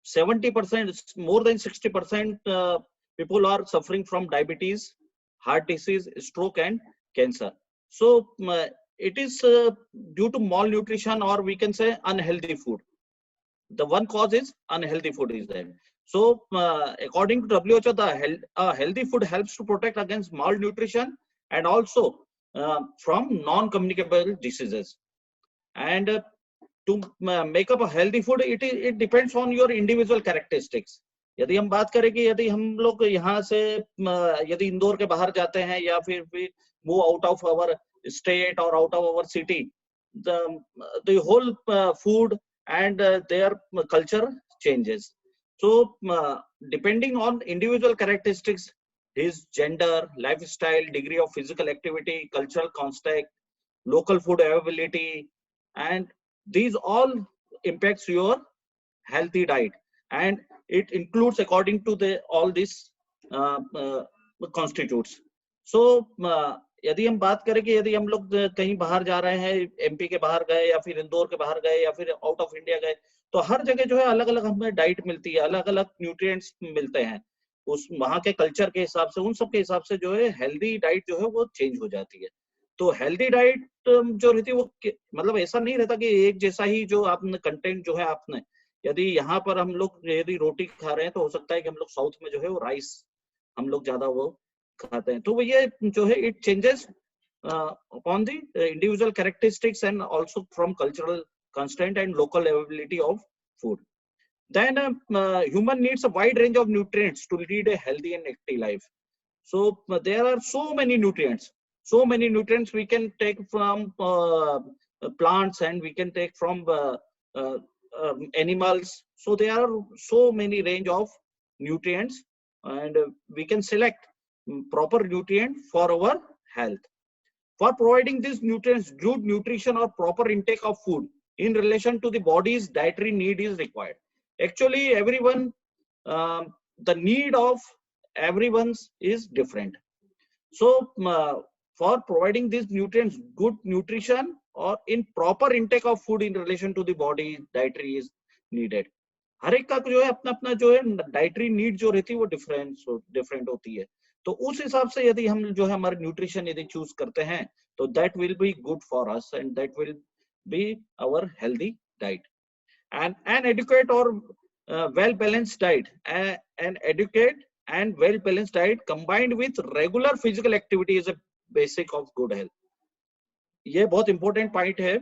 70%, more than 60% people are suffering from diabetes, heart disease, stroke, and cancer. So it is due to malnutrition, or we can say unhealthy food. The one cause is unhealthy food is there. So according to WHO, the healthy food helps to protect against malnutrition and also from non-communicable diseases. And to make up a healthy food, it depends on your individual characteristics. यदि हम बात करें कि यदि हम लोग यहाँ से यदि इंदौर के बाहर जाते हैं या फिर move out of our state or out of our city, the whole food and their culture changes. So depending on individual characteristics, his gender, lifestyle, degree of physical activity, cultural context, local food availability, and these all impacts your healthy diet, and it includes according to the all these constitutes. So यदि हम बात करें कि यदि हम लोग कहीं बाहर जा रहे हैं, एमपी के बाहर गए या फिर इंदौर के बाहर गए या फिर आउट ऑफ इंडिया गए, तो हर जगह जो है अलग अलग हमें डाइट मिलती है, अलग अलग न्यूट्रिएंट्स मिलते हैं, उस वहां के कल्चर के हिसाब से, उन सब के हिसाब से जो है हेल्दी डाइट जो है वो चेंज हो जाती है. तो हेल्दी डाइट जो रहती है वो मतलब ऐसा नहीं रहता कि एक जैसा ही जो आपने कंटेंट जो है आपने, यदि यहाँ पर हम लोग यदि रोटी खा रहे हैं तो हो सकता है कि हम लोग साउथ में जो है वो राइस हम लोग ज्यादा वो खाते हैं. तो ये जो है it changes upon the individual characteristics and also from cultural constraint and local availability of food. Then human needs a wide range of nutrients to lead a healthy and active life. So there are so many nutrients we can take from plants, and we can take from animals. So there are so many range of nutrients, and we can select proper nutrient for our health. For providing these nutrients, good nutrition or proper intake of food in relation to the body's dietary need is required. Actually, everyone, the need of everyone's is different. So for providing these nutrients, good nutrition or in proper intake of food in relation to the body dietary is needed. हर एक का जो है अपना अपना जो है dietary need जो रहती है वो डिफरेंट होती है. तो उस हिसाब से यदि हम जो है हमारे न्यूट्रिशन यदि चूज करते हैं तो that will be good for us and that will be our healthy diet. And an adequate और well balanced diet, an adequate and well balanced diet combined with regular physical activity is a basic of good health. ये बहुत important point है.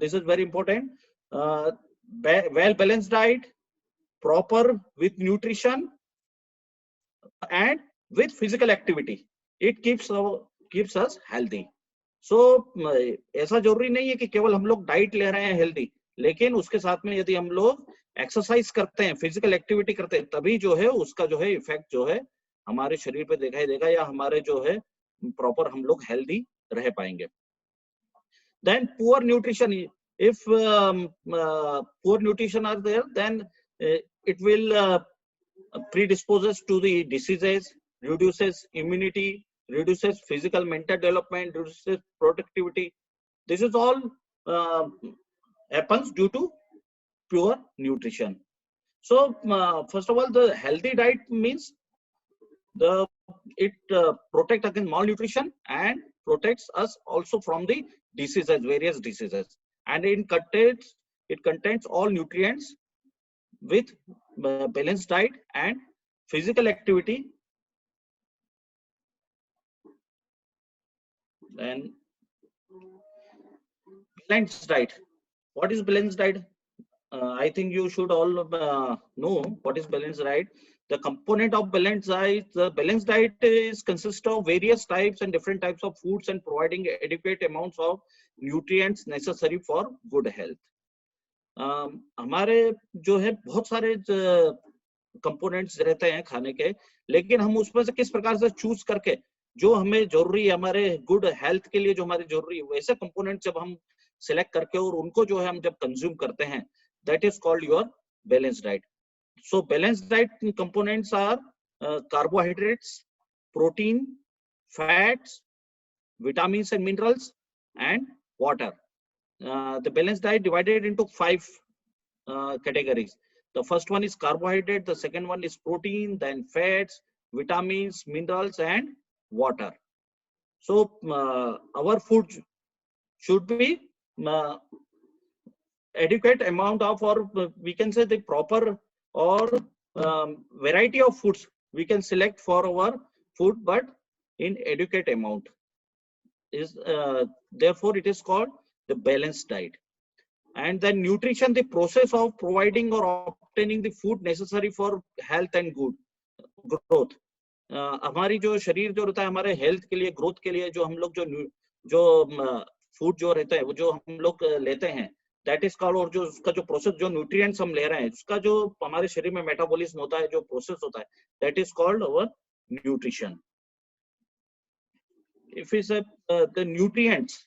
This is very important. Well balanced diet, proper with nutrition and with physical activity, it keeps us healthy. So ऐसा जरूरी नहीं है कि केवल हम लोग डाइट ले रहे हैं हेल्दी, लेकिन उसके साथ में यदि हम लोग एक्सरसाइज करते हैं, फिजिकल एक्टिविटी करते हैं, तभी जो है उसका जो है इफेक्ट जो है हमारे शरीर पे दिखाई देगा या हमारे जो है प्रॉपर हम लोग हेल्दी रह पाएंगे. Then poor nutrition, if poor nutrition are there, then it will predisposes to the diseases, reduces immunity, reduces physical mental development, reduces productivity. This is all happens due to pure nutrition. So first of all, the healthy diet means it protects against malnutrition and protects us also from the diseases, various diseases, and it contains all nutrients with balanced diet and physical activity. Then balanced diet. What is balanced diet? I think you should all know what is balanced diet. The component of balanced diet, the balanced diet is consists of various types and different types of foods and providing adequate amounts of nutrients necessary for good health. हमारे जो है बहुत सारे components रहते हैं खाने के, लेकिन हम उसमें से किस प्रकार से चूज करके जो हमें जरूरी है हमारे गुड हेल्थ के लिए, जो हमारे जरूरी है वैसे कंपोनेंट जब हम सिलेक्ट करके और उनको जो है हम जब कंज्यूम करते हैं, that is called your balanced diet. So balanced diet components are carbohydrates, protein, fats, vitamins and minerals, and water. The balanced diet divided into 5 categories. The first one is carbohydrate, the second one is protein, then fats, vitamins, minerals, and water. So our food should be adequate amount of, or we can say the proper or variety of foods we can select for our food, but in adequate amount. Is therefore it is called the balanced diet. And then nutrition, the process of providing or obtaining the food necessary for health and good growth. हमारी जो शरीर जो रहता है हमारे health के लिए, growth के लिए, जो हम लोग जो फूड जो रहता है वो जो हम लोग लेते हैं, दैट इज कॉल्ड, और जो उसका जो प्रोसेस, जो न्यूट्रिएंट्स हम ले रहे हैं, उसका जो हमारे शरीर में मेटाबॉलिज्म होता है, जो प्रोसेस होता है, that is called our nutrition. If we say the nutrients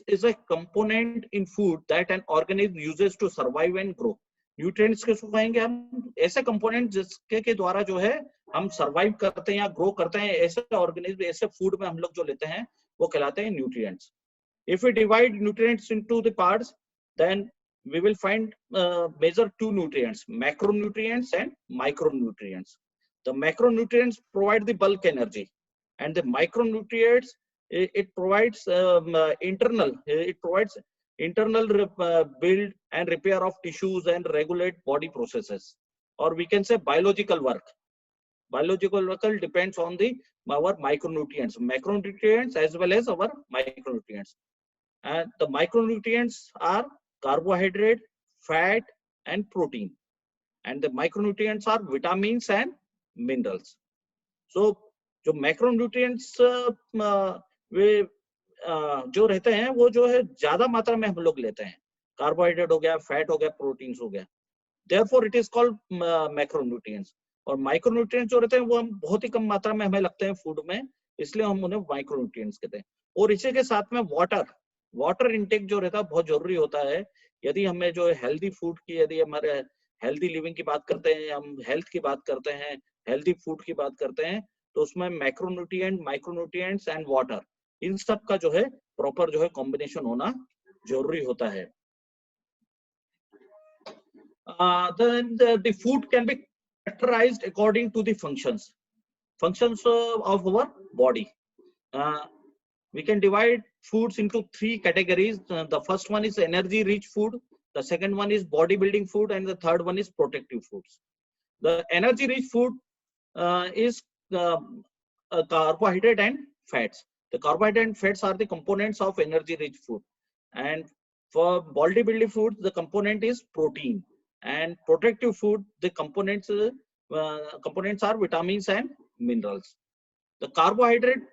is a component in food that an organism uses to survive and grow. Nutrients किसको कहेंगे हम? ऐसे कंपोनेंट जिसके के द्वारा जो है हम सरवाइव करते हैं या ग्रो करते हैं, ऐसे ऑर्गेनिज्म, ऐसे फूड में हम लोग जो लेते हैं वो कहलाते हैं nutrients. If we divide nutrients into the parts, then we will find major two nutrients, macronutrients and micronutrients. The macronutrients provide the bulk energy, and the micronutrients it provides internal build and repair of tissues and regulate body processes, or we can say biological work. Biological work depends on our micronutrients, macronutrients as well as our micronutrients. And the micronutrients are carbohydrate, fat, and protein, and the micronutrients are vitamins and minerals. So जो macronutrients वे जो रहते हैं वो जो है ज्यादा मात्रा में हम लोग लेते हैं, कार्बोहाइड्रेट हो गया, फैट हो गया, प्रोटीन्स हो गया, therefore it is called macronutrients. और माइक्रोन्यूट्रिएंट्स जो रहते हैं वो हम बहुत ही कम मात्रा में हमें लगते हैं फूड में, इसलिए हम उन्हें माइक्रोन्यूट्रिएंट्स कहते हैं. और इसी के साथ में वाटर इंटेक जो रहता है बहुत जरूरी होता है. यदि हमें जो हेल्दी फूड की, यदि हमारे हेल्दी लिविंग की बात करते हैं, हम हेल्थ की बात करते हैं, हेल्दी फूड की बात करते हैं, तो उसमें मैक्रोन्यूट्रिएंट, माइक्रोन्यूट्रिएंट्स एंड वाटर, इन सब का जो है प्रॉपर जो है कॉम्बिनेशन होना जरूरी होता है. The food can be characterized according to the functions of our body. We can divide foods into three categories. The first one is energy rich food, the second one is bodybuilding food, and the third one is protective foods. The energy rich food is carbohydrate and fats. The carbohydrate and fats are the components of energy rich food, and for bodybuilding food the component is protein, and protective food the components are vitamins and minerals. The carbohydrate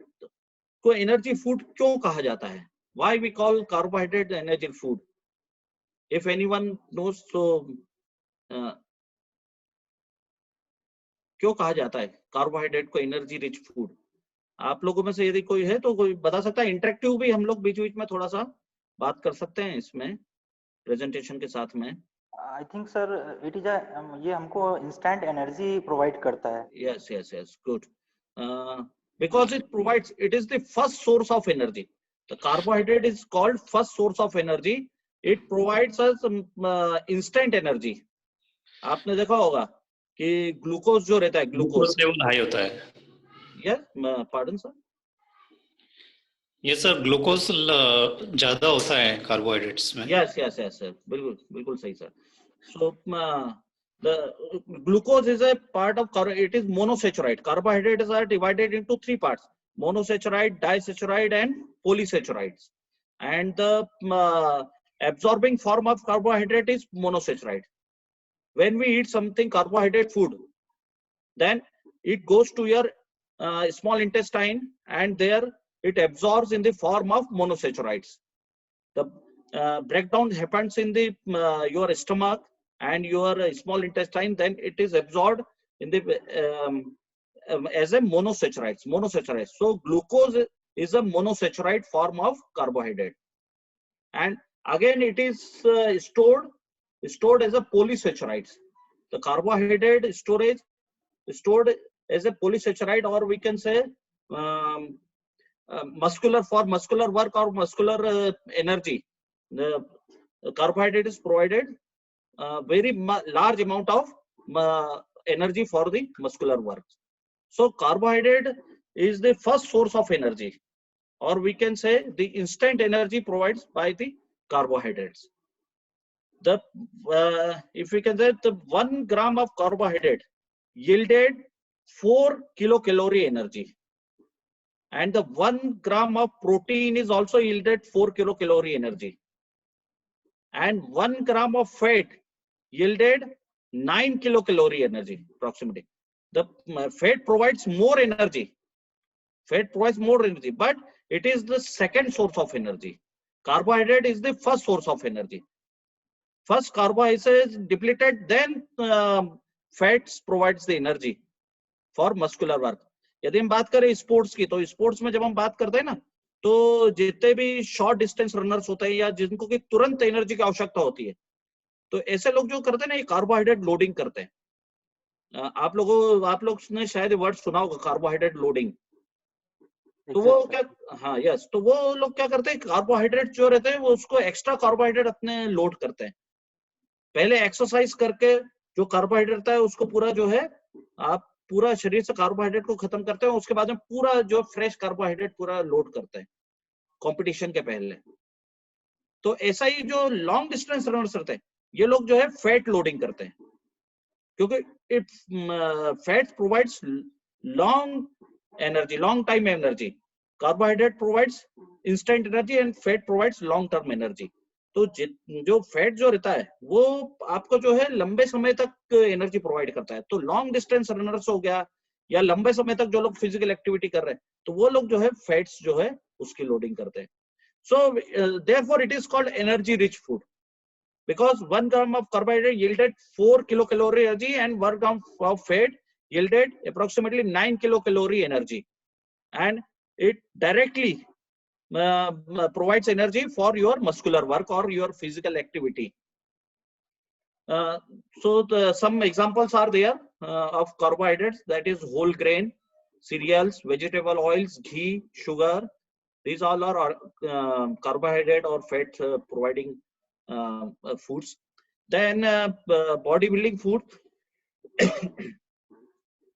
को energy food क्यों कहा जाता है? Why we call carbohydrate energy food? If anyone knows, so क्यों कहा जाता है carbohydrate को एनर्जी रिच फूड? आप लोगों में से यदि कोई है तो कोई बता सकता है. इंटरेक्टिव भी हम लोग बीच बीच में थोड़ा सा बात कर सकते हैं इसमें प्रेजेंटेशन के साथ में. I think sir it is ये हमको इंस्टेंट एनर्जी प्रोवाइड करता है. Yes good. Because it is the first source of energy. The carbohydrate is called first source of energy. It provides us instant energy. आपने देखा होगा कि glucose जो रहता है, ग्लूकोज लेवल हाई होता है. Yes, pardon sir. Yes sir, glucose ज्यादा होता है कार्बोहाइड्रेट्स में. यस सर, बिल्कुल सही sir. So the glucose is a part of it is monosaccharide. Carbohydrates are divided into three parts: monosaccharide, disaccharide, and polysaccharides. And the absorbing form of carbohydrate is monosaccharide. When we eat something carbohydrate food, then it goes to your small intestine, and there it absorbs in the form of monosaccharides. The breakdown happens in the your stomach and your small intestine, then it is absorbed in the as a monosaccharides. So glucose is a monosaccharide form of carbohydrate, and again it is stored as a polysaccharides. The carbohydrate stored as a polysaccharide, or we can say muscular work or muscular energy. The carbohydrate is provided very large amount of energy for the muscular work. So carbohydrate is the first source of energy, or we can say the instant energy provided by the carbohydrates. The if we can say the 1 gram of carbohydrate yielded 4 kilocalorie energy, and the 1 gram of protein is also yielded 4 kilocalorie energy, and 1 gram of fat yielded 9 kilocalorie energy approximately. The fat provides more energy. Fat provides more energy, but it is the second source of energy. Carbohydrate is the first source of energy. First carbohydrate is depleted, then fats provides the energy for muscular work. यदि हम बात करें sports की, तो sports में जब हम बात करते हैं ना, तो जितने भी शॉर्ट डिस्टेंस रनर्स होते हैं या जिनको की तुरंत एनर्जी की आवश्यकता होती है, तो ऐसे लोग जो करते हैं ना, ये कार्बोहाइड्रेट लोडिंग करते हैं। आप लोग ने शायद वर्ड सुना होगा, कार्बोहाइड्रेट लोडिंग। तो वो क्या, हाँ यस, तो वो लोग क्या करते हैं, कार्बोहाइड्रेट जो रहते हैं वो उसको एक्स्ट्रा कार्बोहाइड्रेट अपने लोड करते हैं। पहले एक्सरसाइज करके जो कार्बोहाइड्रेट है उसको पूरा जो है, आप पूरा शरीर से कार्बोहाइड्रेट को खत्म करते हैं, उसके बाद में पूरा जो फ्रेश कार्बोहाइड्रेट पूरा लोड करते हैं कंपटीशन के पहले। तो ऐसा ही जो लॉन्ग डिस्टेंस रनर्स रहते हैं, ये लोग जो है फैट लोडिंग करते हैं, क्योंकि it fat provides long energy, long time energy. Carbohydrate provides instant energy and fat provides long term energy. तो जो फैट जो रहता है वो आपको जो है लंबे समय तक एनर्जी प्रोवाइड करता है। तो लॉन्ग डिस्टेंस रनर्स हो गया, या लंबे समय तक जो लोग फिजिकल एक्टिविटी कर रहे हैं, तो वो लोग जो है फैट्स जो है उसकी लोडिंग करते हैं। So therefore it is called energy rich food, because 1 gram of carbohydrate yielded 4 kilocalorie energy and 1 gram of fat yielded approximately 9 kilocalorie energy, and it directly provides energy for your muscular work or your physical activity. So some examples are there of carbohydrates, that is whole grain, cereals, vegetable oils, ghee, sugar. These all are carbohydrate or fat providing foods. Then bodybuilding food.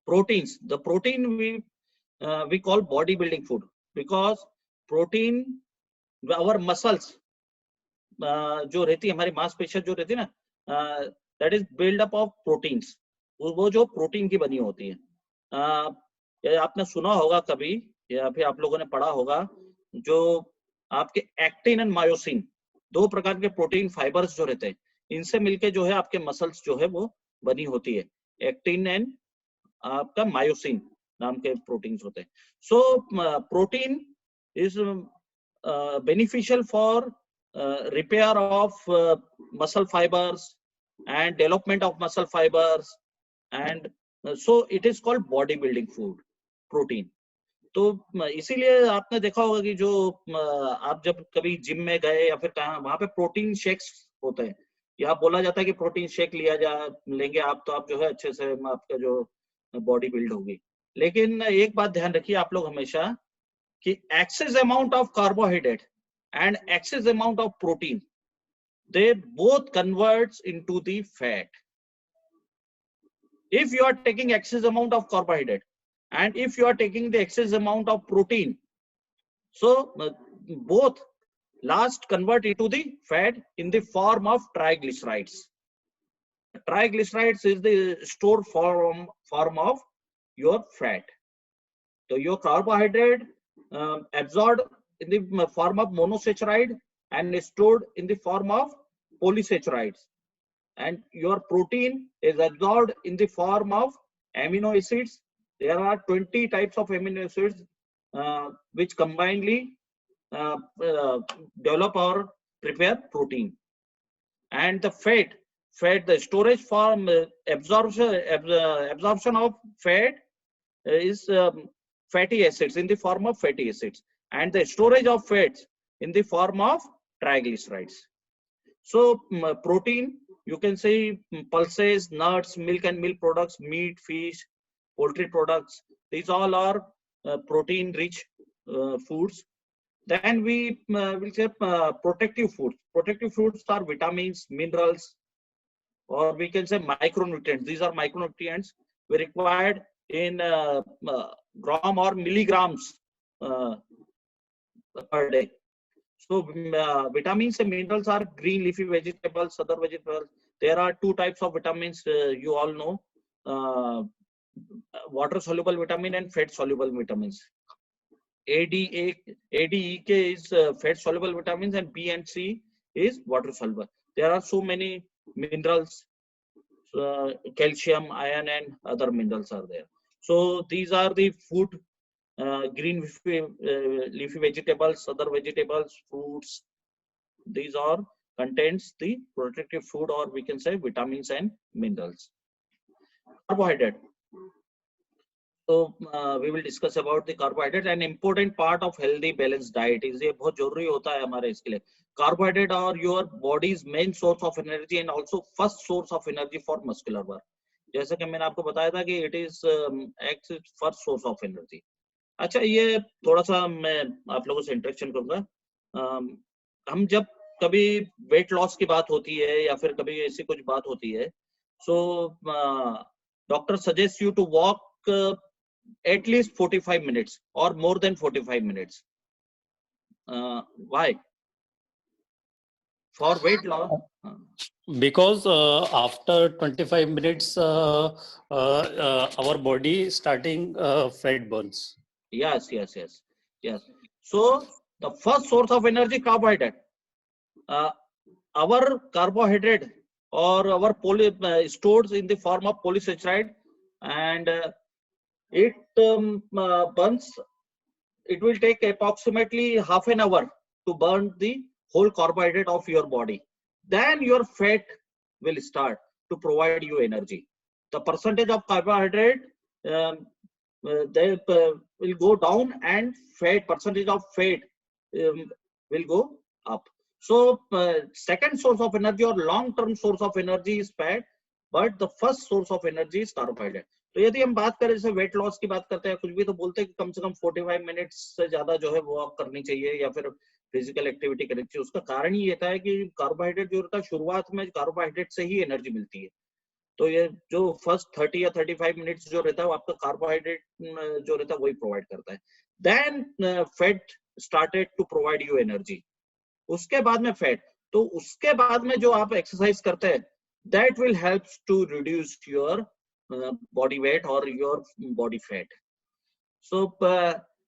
Proteins. The protein we call bodybuilding food, because protein, our muscles जो रहती है, हमारी मांसपेशियां जो रहती है ना, that is build up of proteins, वो जो प्रोटीन की बनी होती है। आपने सुना होगा कभी, या फिर आप लोगों ने पढ़ा होगा, जो आपके एक्टिन एंड मायोसिन, 2 प्रकार के प्रोटीन फाइबर्स जो रहते हैं, इनसे मिलके जो है आपके मसल्स जो है वो बनी होती है। एक्टिन एंड आपका मायोसिन नाम के प्रोटीन्स होते हैं। So protein is beneficial for repair of muscle fibers and development of muscle fibers, and so it is called bodybuilding food, protein. तो इसीलिए आपने देखा होगा कि जो आप जब कभी जिम में गए या फिर कहाँ, वहां पे प्रोटीन शेक्स होते हैं, या बोला जाता है कि प्रोटीन शेक लेंगे आप, तो आप जो है अच्छे से आपका जो बॉडी बिल्ड होगी। लेकिन एक बात ध्यान रखिए आप लोग हमेशा, कि excess amount of carbohydrate and excess amount of protein, they both converts into the fat. If you are taking excess amount of carbohydrate and if you are taking the excess amount of protein, so both last convert into the fat in the form of triglycerides. Triglycerides is the stored form of your fat. So your carbohydrate absorbed in the form of monosaccharide and stored in the form of polysaccharides, and your protein is absorbed in the form of amino acids. There are 20 types of amino acids which combinedly develop or prepare protein. And the fat, the storage form, absorption of fat is fatty acids, in the form of fatty acids, and the storage of fats in the form of triglycerides. So protein, you can say pulses, nuts, milk and milk products, meat, fish, poultry products, these all are protein rich foods. Then we will say protective foods. Protective foods are vitamins, minerals, or we can say micronutrients. These are micronutrients we required in gram or milligrams per day. So vitamins and minerals are green leafy vegetables, other vegetables. There are two types of vitamins, you all know, water soluble vitamin and fat soluble vitamins. ADEK is fat soluble vitamins, and B and C is water soluble. There are so many minerals, calcium, iron, and other minerals are there. So these are the food, green leafy vegetables, other vegetables, fruits. These are contains the protective food, or we can say vitamins and minerals. Carbohydrate. So we will discuss about the carbohydrate. An important part of healthy balanced diet is, ये बहुत जरूरी होता है हमारे इसके लिए. Carbohydrate are your body's main source of energy and also first source of energy for muscular work. जैसे कि मैंने आपको बताया था कि it is acts first source of energy. अच्छा, ये थोड़ा सा मैं आप लोगों से इंटरेक्शन करूंगा. हम जब कभी वेट लॉस की बात होती है या फिर कभी ऐसी कुछ बात होती है, so doctor suggest you to walk at least 45 minutes or more than 45 minutes. Why? For weight loss? Because after 25 minutes, our body starting fat burns. Yes. So the first source of energy, carbohydrate. Our carbohydrate or our stores in the form of polysaccharide, and it burns. It will take approximately half an hour to burn the whole carbohydrate of your body. Then your fat will start to provide you energy. The percentage of carbohydrate they will go down, and percentage of fat will go up. So second source of energy or long-term source of energy is fat, but the first source of energy is carbohydrate. तो यदि हम बात करें, जैसे weight loss की बात करते हैं, कुछ भी तो बोलते हैं कि कम से कम 45 मिनट्स से ज्यादा जो है वॉक करनी चाहिए या फिर फिजिकल एक्टिविटी करनी चाहिए. उसका कारण ही ये था कि कार्बोहाइड्रेट जो रहता है, शुरुआत में कार्बोहाइड्रेट से ही एनर्जी मिलती है. तो ये जो फर्स्ट 30 या 35 मिनट्स जो रहता है वो आपका कार्बोहाइड्रेट जो रहता है वही प्रोवाइड करता है. Then fat started to provide you energy. उसके बाद में फैट. तो उसके बाद में जो आप एक्सरसाइज करते हैं, that will help to reduce your body weight or your body fat. So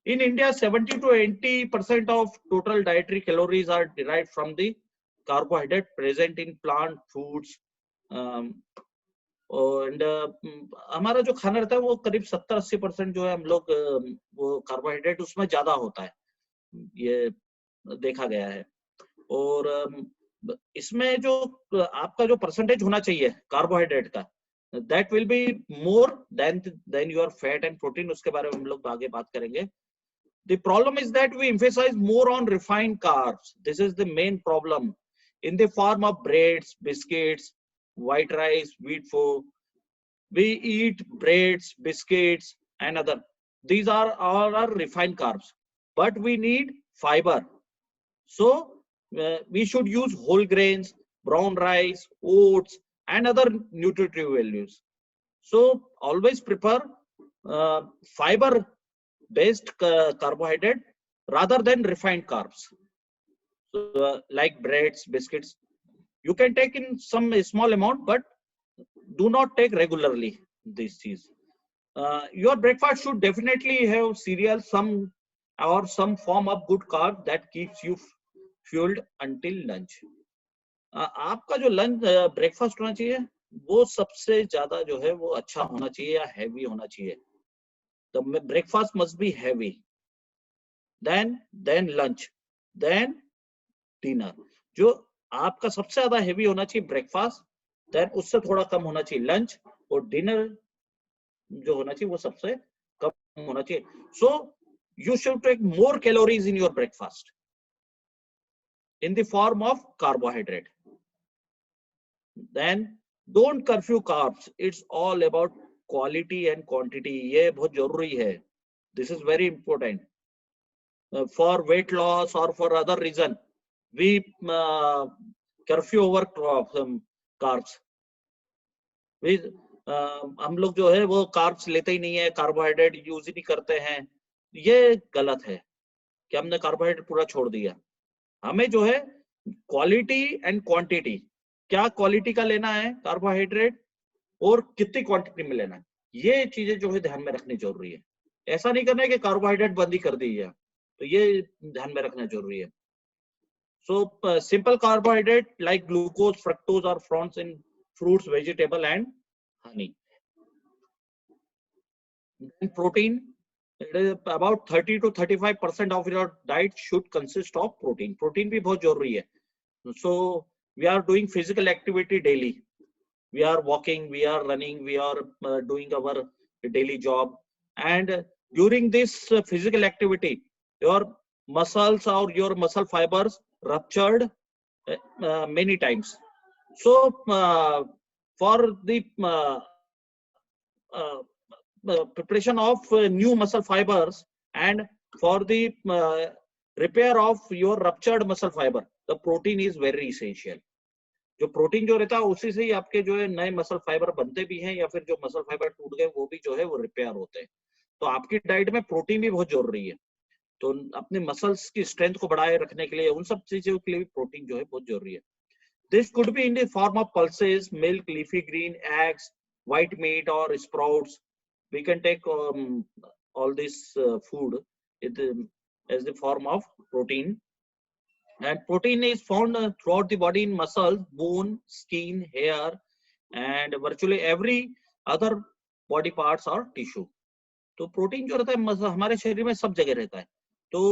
in India, 70 to 80% of total dietary calories are derived from the carbohydrate present in plant foods. And हमारा जो खाना रहता है वो करीब 70-80% जो है हम लोग वो कार्बोहाइड्रेट उसमें ज्यादा होता है, ये देखा गया है. और इसमें जो आपका जो परसेंटेज होना चाहिए कार्बोहाइड्रेट का, that will be more than your fat and protein. उसके बारे में हम लोग आगे बात करेंगे. The problem is that we emphasize more on refined carbs. This is the main problem in the form of breads, biscuits, white rice, wheat flour. We eat breads, biscuits, and other. These are all our refined carbs, but we need fiber. So we should use whole grains, brown rice, oats, and other nutritive values. So always prepare fiber based carbohydrate rather than refined carbs. So, like breads, biscuits, you can take in some small amount, but do not take regularly these cheese. Your breakfast should definitely have cereal, some form of good carb that keeps you fueled until lunch. आपका जो lunch breakfast होना चाहिए वो सबसे ज्यादा जो है वो अच्छा होना चाहिए या हैवी होना चाहिए. The breakfast must be heavy, then lunch, then dinner. जो आपका सबसे ज्यादा हैवी होना चाहिए ब्रेकफास्ट, देन उससे थोड़ा कम होना चाहिए लंच, और डिनर जो होना चाहिए वो सबसे कम होना चाहिए. So you should take more calories in your breakfast in the form of carbohydrate. Then don't curfew carbs. It's all about quality and quantity. ये बहुत जरूरी है. This is very important. For weight loss or for other reason, we curfew over carbs. हम लोग जो है वो carbs लेते ही नहीं है, कार्बोहाइड्रेट यूज ही नहीं करते हैं। ये गलत है कि हमने कार्बोहाइड्रेट पूरा छोड़ दिया। हमें जो है क्वालिटी एंड क्वांटिटी, क्या क्वालिटी का लेना है कार्बोहाइड्रेट और कितनी क्वांटिटी में लेना है, ये चीजें जो है ध्यान में रखनी जरूरी है। ऐसा नहीं करना है कि कार्बोहाइड्रेट बंद ही कर दी है, तो ये ध्यान में रखना जरूरी है। So simple carbohydrate like glucose, fructose are found in fruits, vegetable and honey. Then protein, it is about 30 to 35% of your diet should consist of protein. Protein भी बहुत जरूरी है. So we are doing physical activity daily. We are walking, we are running, we are doing our daily job. And during this physical activity, your muscles or your muscle fibers ruptured many times. So for the preparation of new muscle fibers and for the repair of your ruptured muscle fiber, the protein is very essential. जो protein जो रहता है उसी से ही आपके जो है नए मसल फाइबर बनते भी हैं, या फिर जो मसल फाइबर टूट गए वो भी जो है वो रिपेयर होते हैं। तो आपकी डाइट में प्रोटीन भी बहुत जरूरी है। तो अपने मसल्स की स्ट्रेंथ को बढ़ाए रखने के लिए उन सब चीजों के लिए भी प्रोटीन जो है बहुत जरूरी है। This could be in the form of pulses, milk, leafy green, eggs, white meat or sprouts. We can take all this food as the form of protein. And protein is found throughout the body in muscles, bone, skin, hair, and virtually every other body parts or tissue. तो protein जो रहता है हमारे शरीर में सब जगह रहता है। तो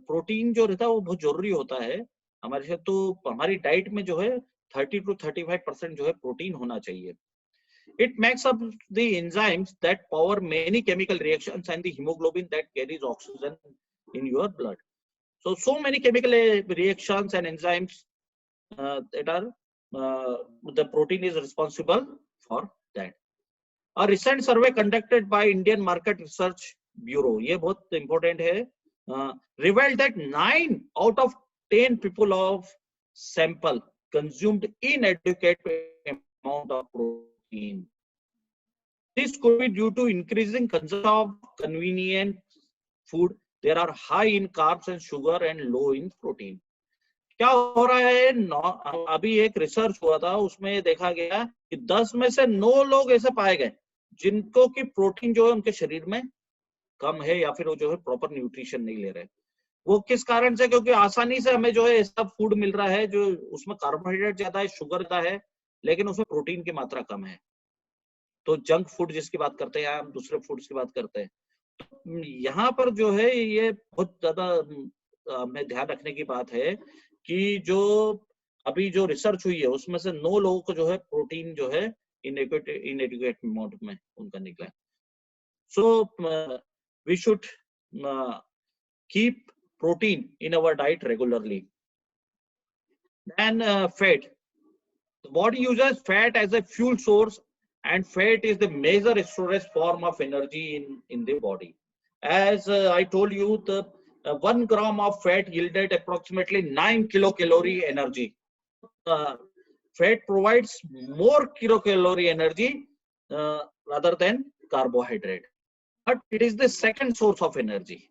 प्रोटीन जो रहता है वो बहुत जरूरी होता है हमारे शरीर। तो हमारी डाइट में जो है 30 to 35% जो है प्रोटीन होना चाहिए। It makes up the enzymes that power many chemical reactions and the hemoglobin that carries oxygen in your blood. So many chemical reactions and enzymes that are the protein is responsible for that. A recent survey conducted by Indian Market Research Bureau, ये बहुत important है, revealed that 9 out of 10 people of sample consumed inadequate amount of protein. This could be due to increasing consumption of convenient food. There are high in carbs and sugar and low in protein. क्या हो रहा है, अभी एक research हुआ था उसमें देखा गया कि 10 में से 9 लोग ऐसे पाए गए जिनको कि प्रोटीन जो है उनके शरीर में कम है या फिर वो जो है प्रॉपर न्यूट्रिशन नहीं ले रहे। वो किस कारण से? क्योंकि आसानी से हमें जो है ऐसा फूड मिल रहा है जो उसमें कार्बोहाइड्रेट ज्यादा है, शुगर ज्यादा है, लेकिन उसमें प्रोटीन की मात्रा कम है। तो जंक फूड जिसकी बात करते हैं, हम दूसरे फूड्स की बात करते हैं। तो यहाँ पर जो है ये बहुत ज्यादा हमें ध्यान रखने की बात है कि जो अभी जो रिसर्च हुई है उसमें से 9 लोगों को जो है प्रोटीन जो है इनएडिक्वेट अमाउंट में उनका निकला है। So we should keep protein in our diet regularly. Then fat. The body uses fat as a fuel source, and fat is the major storage form of energy in the body. As I told you, the 1 gram of fat yielded approximately 9 kilocalorie energy. Fat provides more kilocalorie energy rather than carbohydrate, but it is the second source of energy.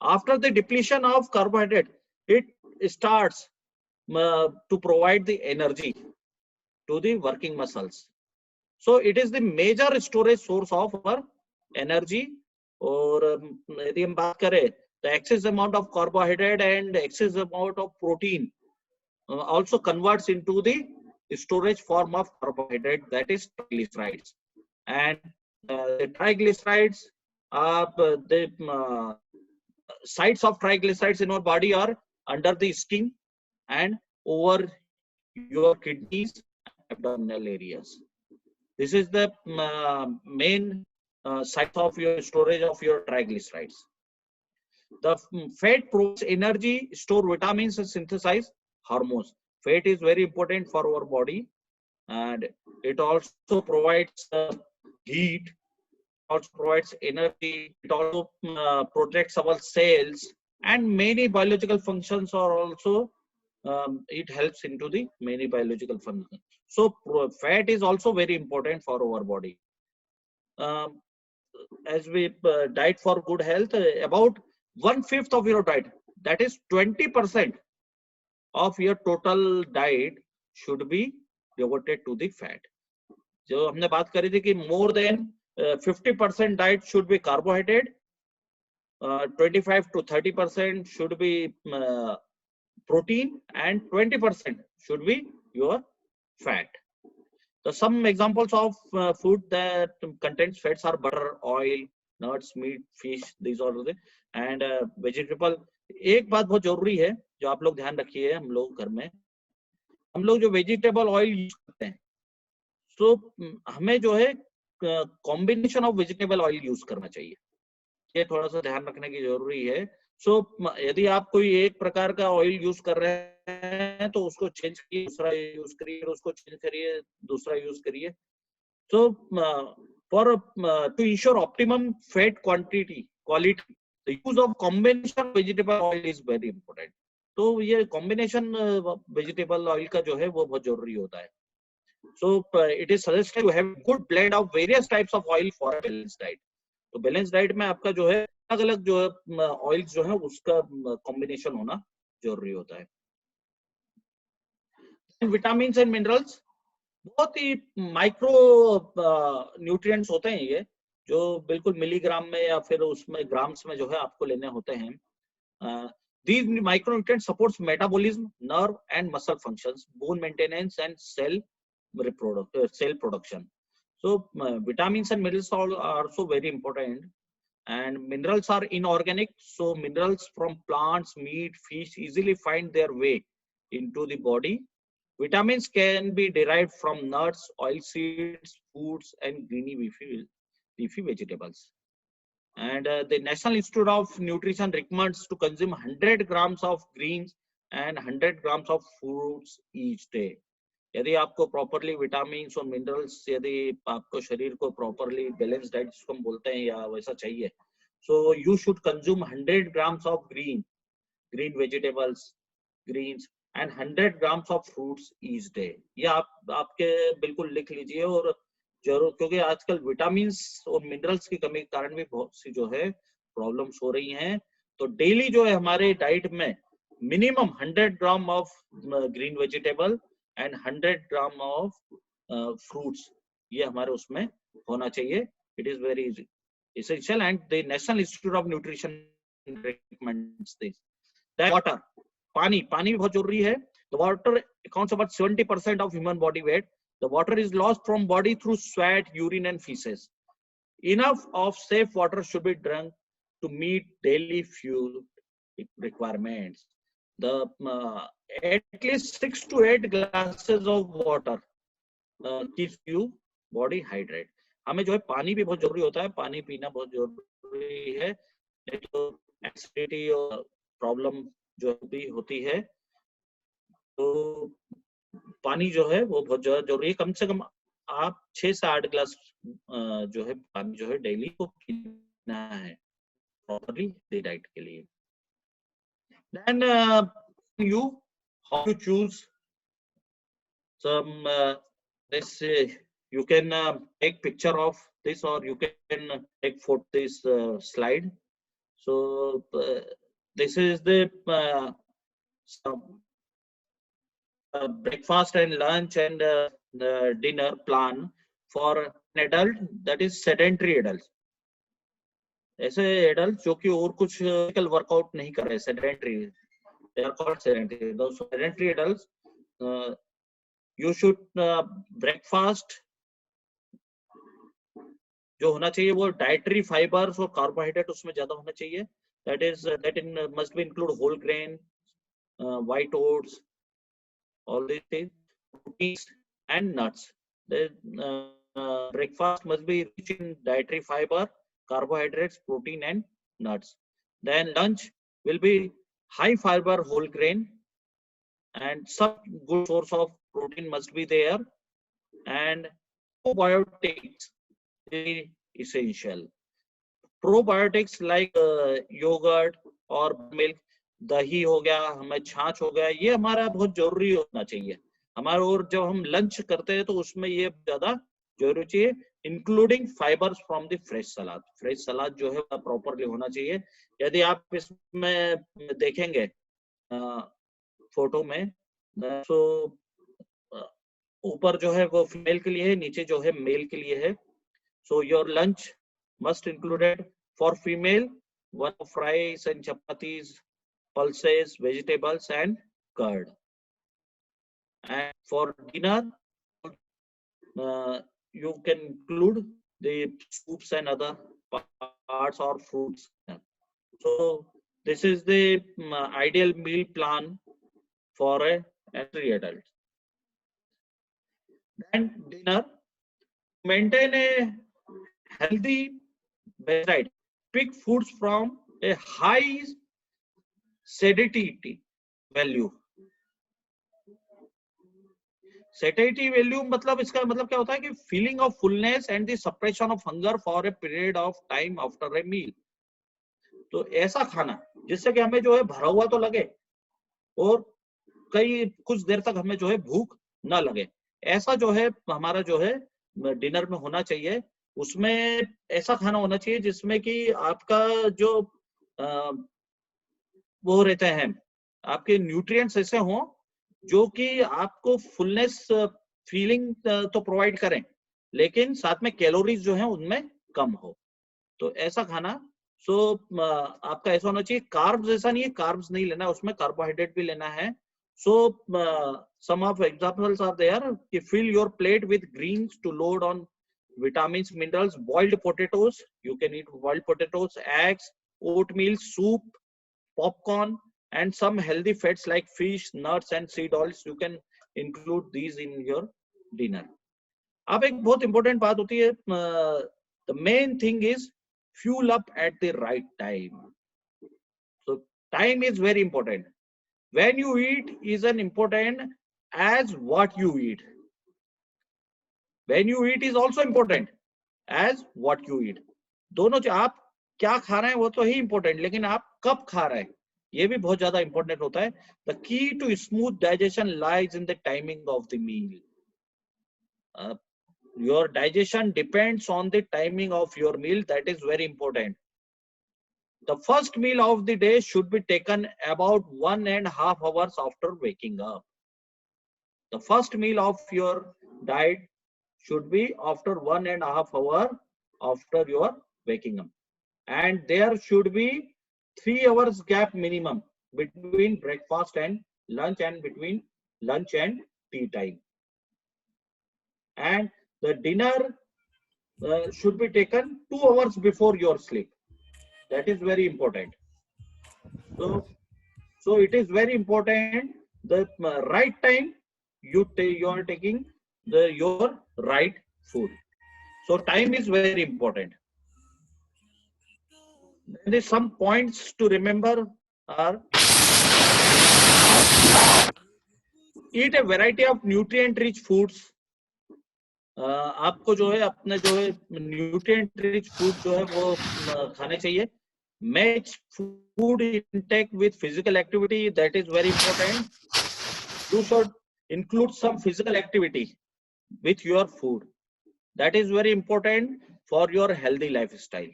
After the depletion of carbohydrate, it starts to provide the energy to the working muscles. So it is the major storage source of our energy. और यदि हम बात करें, the excess amount of carbohydrate and excess amount of protein also converts into the storage form of carbohydrate, that is triglycerides. And the triglycerides are the sites of triglycerides in our body are under the skin and over your kidneys and abdominal areas. This is the main site of your storage of your triglycerides. The fat provides energy, store vitamins, and synthesize hormones. Fat is very important for our body, and it also provides heat, also provides energy, it also protects our cells, and many biological functions are also it helps into the many biological functions. So fat is also very important for our body. As we diet for good health, about 1/5 of your diet, that is 20% of your total diet should be devoted to the fat. जो हमने बात करी थी कि more than 50% diet should be carbohydrate, 25 to 30% should be protein, and 20% should be your fat. So some examples of food that contains fats are butter, oil, nuts, meat, fish. These are the and vegetable. एक बात बहुत जरूरी है जो आप लोग ध्यान रखिए, हम लोग घर में हम लोग जो वेजिटेबल ऑयल यूज करते हैं, तो हमें जो है combination of vegetable oil use करना चाहिए, ये थोड़ा सा ध्यान रखने की जरूरी है. सो यदि आप कोई एक प्रकार का ऑयल यूज कर रहे हैं तो उसको चेंज करिए, दूसरा यूज करिए, उसको चेंज करिए, दूसरा यूज करिए. So for to ensure optimum fat quantity quality, the use of combination vegetable oil is very important. तो ये कॉम्बिनेशन वेजिटेबल ऑयल का जो है वो बहुत जरूरी होता है. So it is suggested to have good blend of various types of oil for a balanced diet. तो बैलेंस डाइट में आपका जो है अलग अलग जो है ऑयल्स जो है उसका कॉम्बिनेशन होना जरूरी होता है. विटामिन्स एंड मिनरल्स बहुत ही माइक्रो न्यूट्रिएंट्स होते हैं, ये जो बिल्कुल मिलीग्राम में या फिर उसमें ग्राम्स में जो है आपको लेने होते हैं. These micronutrients supports metabolism, nerve and muscle functions, bone maintenance and cell production. So vitamins and minerals are also very important, and minerals are inorganic. So minerals from plants, meat, fish easily find their way into the body. Vitamins can be derived from nuts, oil seeds, foods, and greeny leafy vegetables. And the National Institute of Nutrition recommends to consume 100 grams of greens and 100 grams of fruits each day. यदि आपको properly vitamins और minerals, यदि आपको शरीर को properly balance diet जिसको हम बोलते हैं या वैसा चाहिए, so you should consume 100 grams of green vegetables, greens and 100 grams of fruits each day. ये आपके बिल्कुल लिख लीजिए और जरूर, क्योंकि आजकल विटामिन्स और मिनरल्स की कमी के कारण भी बहुत सी जो है प्रॉब्लम्स हो रही हैं. तो डेली जो है हमारे डाइट में minimum 100 gram of green vegetable and 100 gram of fruits, ये हमारे उसमें होना चाहिए. It is very essential and the National Institute of Nutrition recommends this. That water, पानी भी बहुत जरूरी है. The water accounts about 70% of human body weight. The water is lost from body through sweat, urine and feces. Enough of safe water should be drunk to meet daily fuel requirements. The at least 6 to 8 glasses of water keeps you body hydrated. हमें जो है पानी भी बहुत जरूरी होता है, पानी पीना बहुत जरूरी है, नहीं तो एसिडिटी और प्रॉब्लम जो भी होती है. तो पानी जो है वो बहुत जरूरी है. कम से कम आप 6 से 8 ग्लास जो है पानी जो है डेली को पीना है प्रॉपरली डाइट के लिए. Then you how to choose some this you can take picture of this or you can take photo this slide. So this is the breakfast and lunch and dinner plan for an adult, that is sedentary adults. ऐसे adult जो कि और कुछ physical workout नहीं कर रहे, sedentary, they are called sedentary. Those sedentary adults, you should breakfast जो होना चाहिए वो डाइटरी फाइबर्स और कार्बोहाइड्रेट उसमें ज्यादा होना चाहिए. that in must be include whole grain, white oats, all these things, proteins and nuts. The breakfast must be rich in dietary fiber, carbohydrates, protein and nuts. Then lunch will be high fiber whole grain and some good source of protein must be there, and probiotics is essential. Probiotics like yogurt or milk दही हो गया, हमें छाछ हो गया, ये हमारा बहुत जरूरी होना चाहिए हमारे। और जब हम लंच करते हैं तो उसमें ये ज्यादा जरूरी चाहिए, including fibres from the fresh salad. Fresh salad जो है प्रॉपरली होना चाहिए। यदि आप इसमें देखेंगे फोटो में, तो ऊपर जो है वो फीमेल के लिए है, नीचे जो है मेल के लिए है। So your lunch must included for female 1 of rice and chapatis, pulses, vegetables and curd. And for dinner, you can include the soups and other parts or fruits. So this is the ideal meal plan for every adult. And dinner, maintain a healthy diet. Pick foods from a high satiety value. Satiety value मतलब इसका मतलब क्या होता है कि feeling of fullness and the suppression of hunger for a period of time after a meal. तो ऐसा खाना जिससे कि हमें जो है भरा हुआ तो लगे और कुछ देर तक हमें जो है भूख ना लगे, ऐसा जो है हमारा जो है डिनर में होना चाहिए। उसमें ऐसा खाना होना चाहिए जिसमें कि आपका जो वो रहते हैं, आपके न्यूट्रिएंट्स ऐसे हों जो कि आपको फुलनेस फीलिंग तो प्रोवाइड करें, लेकिन साथ में कैलोरीज जो है उनमें कम हो। तो ऐसा खाना आपका ऐसा होना चाहिए। कार्ब्स ऐसा नहीं है, कार्ब्स नहीं लेना, उसमें कार्बोहाइड्रेट भी लेना है। सम ऑफ एग्जांपल्स आर देयर कि fill your plate with greens to load on vitamins, minerals, boiled potatoes, you can eat boiled potatoes, eggs, oatmeal, soup, popcorn, and some healthy fats like fish, nuts and seed oils. You can include these in your dinner. अब एक बहुत important बात होती है, the main thing is fuel up at the right time. So time is very important. When you eat is an important as what you eat. When you eat is also important as what you eat. दोनों आप क्या खा रहे हैं वो तो ही important, लेकिन आप कब खा रहे हैं ये भी बहुत ज्यादा इंपॉर्टेंट होता है। The key to smooth digestion lies in the timing of the meal. Your digestion depends on the timing of your meal. That is very important. The first meal of the day should be taken about 1.5 hours after waking up. The first meal of your diet should be after 1.5 hours after your waking up. And there should be 3 hours gap minimum between breakfast and between lunch and tea time. And the dinner should be taken 2 hours before your sleep. That is very important. So it is very important the right time you are taking your right food. So time is very important. There is some points to remember are eat a variety of nutrient rich foods. आपको जो है अपने जो है nutrient rich food जो है वो खाने चाहिए। Match food intake with physical activity, that is very important. You should include some physical activity with your food. That is very important for your healthy lifestyle.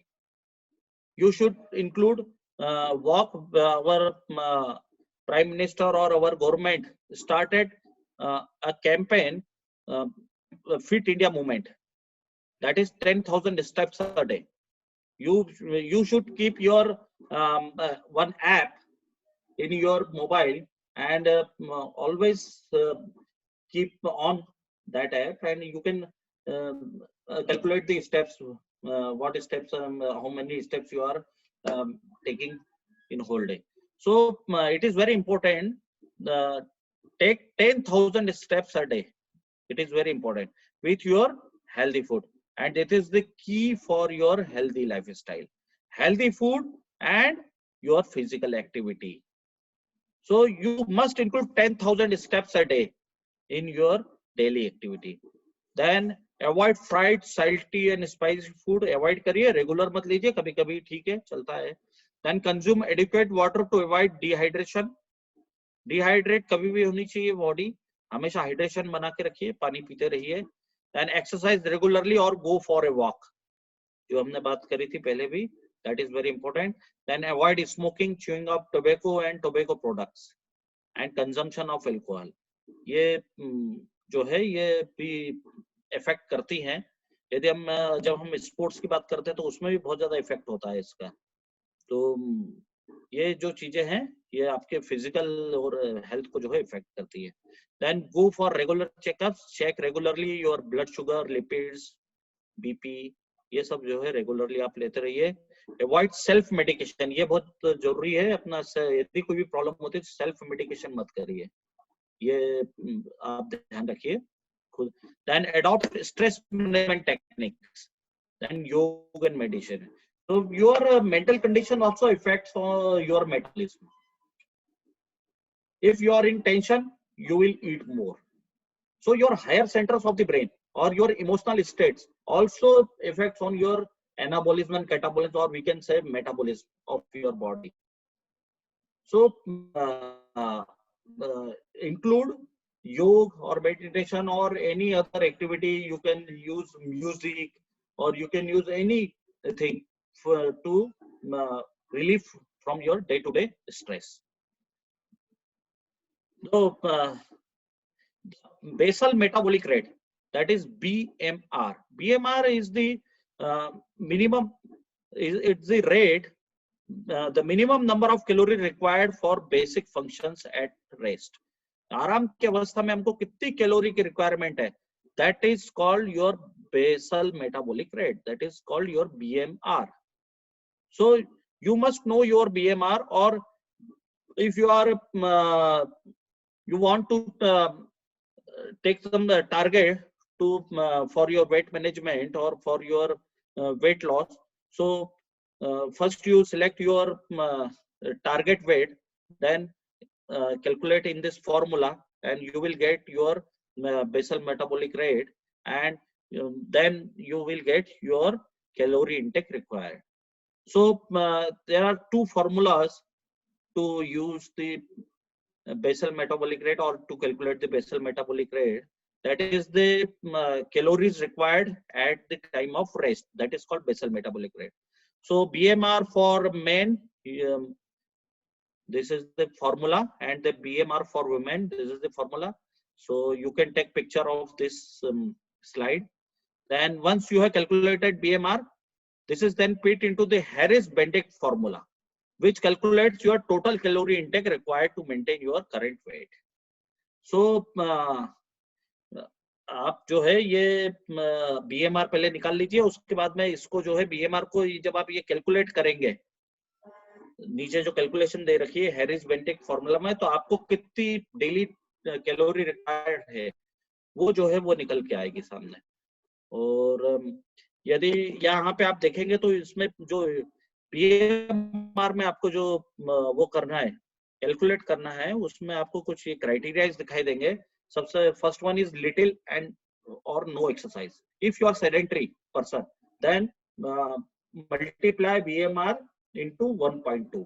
You should include walk. Our Prime Minister or our government started a campaign, Fit India Movement. That is 10,000 steps a day. You should keep your one app in your mobile and always keep on that app, and you can calculate the steps, what steps, how many steps you are taking in whole day. So it is very important, take 10,000 steps a day. It is very important with your healthy food, and it is the key for your healthy lifestyle. Healthy food and your physical activity. So you must include 10,000 steps a day in your daily activity. Then avoid fried, salty and spicy food. Avoid करिए, regular मत लीजिए, कभी कभी ठीक है, चलता है, Then consume adequate water to avoid dehydration. Dehydrate कभी भी होनी चाहिए बॉडी, हमेशा हाइड्रेशन बना के रखिए, पानी पीते रहिए. देन एक्सरसाइज रेगुलरली और गो फॉर ए वॉक, जो हमने बात करी थी पहले भी, that is very important. Then avoid smoking, chewing of tobacco and tobacco products and consumption of alcohol. ये जो है ये भी इफेक्ट करती हैं. यदि हम जब हम स्पोर्ट्स की बात करते हैं तो उसमें भी बहुत ज्यादा इफेक्ट होता है इसका. तो ये जो चीजें हैं ये आपके फिजिकल और हेल्थ को जो है इफेक्ट करती है. Then go for regular checkups, check regularly your blood sugar, lipids, BP, ये सब जो है रेगुलरली आप लेते रहिए. अवॉइड सेल्फ मेडिकेशन, ये बहुत जरूरी है. अपना यदि कोई भी प्रॉब्लम होती है तो सेल्फ मेडिकेशन मत करिए, ये आप ध्यान रखिए खुद. Then adopt stress management techniques, then yoga and meditation. So your mental condition also affects your metabolism. If you are in tension, you will eat more. So your higher centers of the brain or your emotional states also affects on your anabolism and catabolism, or we can say metabolism of your body. So include yoga or meditation or any other activity. You can use music or you can use anything to relieve from your day-to-day stress. So basal metabolic rate, that is BMR. BMR is the minimum. It's the rate, the minimum number of calories required for basic functions at rest. आराम की अवस्था में हमको कितनी calorie की requirement है, that is called your basal metabolic rate. That is called your BMR. So you must know your BMR, or if you are you want to take some target to for your weight management or for your weight loss. So first you select your target weight, then calculate in this formula, and you will get your basal metabolic rate, and then you will get your calorie intake required. So there are two formulas to use the basal metabolic rate or to calculate the basal metabolic rate. That is the calories required at the time of rest. That is called basal metabolic rate. So BMR for men, this is the formula, and the BMR for women, this is the formula. So you can take picture of this slide. Then once you have calculated BMR, this is then put into the Harris-Benedict formula, which calculates your total calorie intake required to maintain your current weight. So आप जो है ये BMR पहले निकाल लीजिए, उसके बाद में इसको जो है BMR को जब आप ये कैलकुलेट करेंगे, नीचे जो कैलकुलेशन दे रखी है हैरिस-बेनेडिक्ट फॉर्मूला में, तो आपको कितनी डेली कैलोरी रिक्वायर्ड है वो जो है वो निकल के आएगी सामने. और यदि यहाँ पे आप देखेंगे तो इसमें जो BMR में आपको जो वो करना है, कैलकुलेट करना है, उसमें आपको कुछ ये क्राइटेरिया दिखाई देंगे. सबसे first one is little and और no exercise. If you are sedentary person, then multiply BMR into 1.2.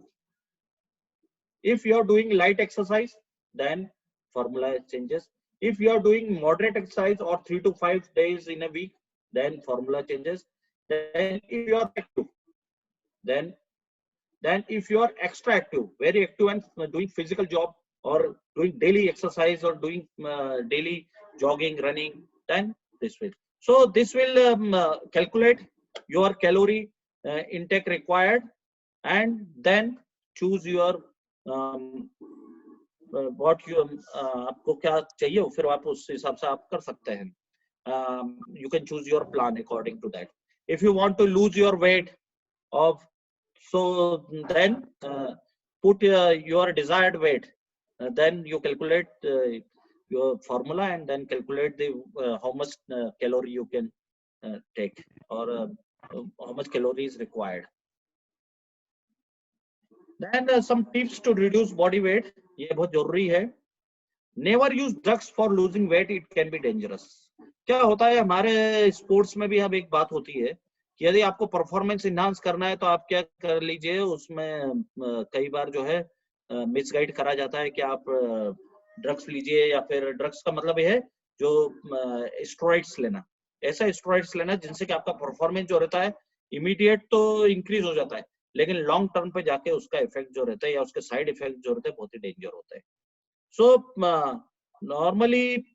If you are doing light exercise, then formula changes. If you are doing moderate exercise or 3 to 5 days in a week, then formula changes. Then if you are active, then if you are extra active, very active and doing physical job or doing daily exercise or doing daily jogging, running, then this will. So this will calculate your calorie intake required, and then choose your what you आपको क्या चाहिए, फिर आप उस हिसाब से आप कर सकते हैं. You can choose your plan according to that. If you want to lose your weight of, so then put your desired weight, then you calculate your formula and then calculate the how much calorie you can take, or how much calorie is required. Then some tips to reduce body weight, ये बहुत जरूरी है. Never use drugs for losing weight, it can be dangerous. क्या होता है हमारे sports में भी अब एक बात होती है कि यदि आपको परफॉर्मेंस इनहांस करना है तो आप क्या कर लीजिए, उसमें कई बार जो है मिसगाइड करा जाता है कि आप ड्रग्स लीजिए, या फिर ड्रग्स का मतलब ये है जो स्टेरॉइड्स लेना, ऐसा स्टेरॉइड्स लेना जिनसे कि आपका परफॉर्मेंस जो रहता है इमीडिएट तो इंक्रीज हो जाता है, लेकिन लॉन्ग टर्म पे जाके उसका इफेक्ट जो रहता है या उसके साइड इफेक्ट जो रहते हैं बहुत ही डेंजर होते हैं. So normally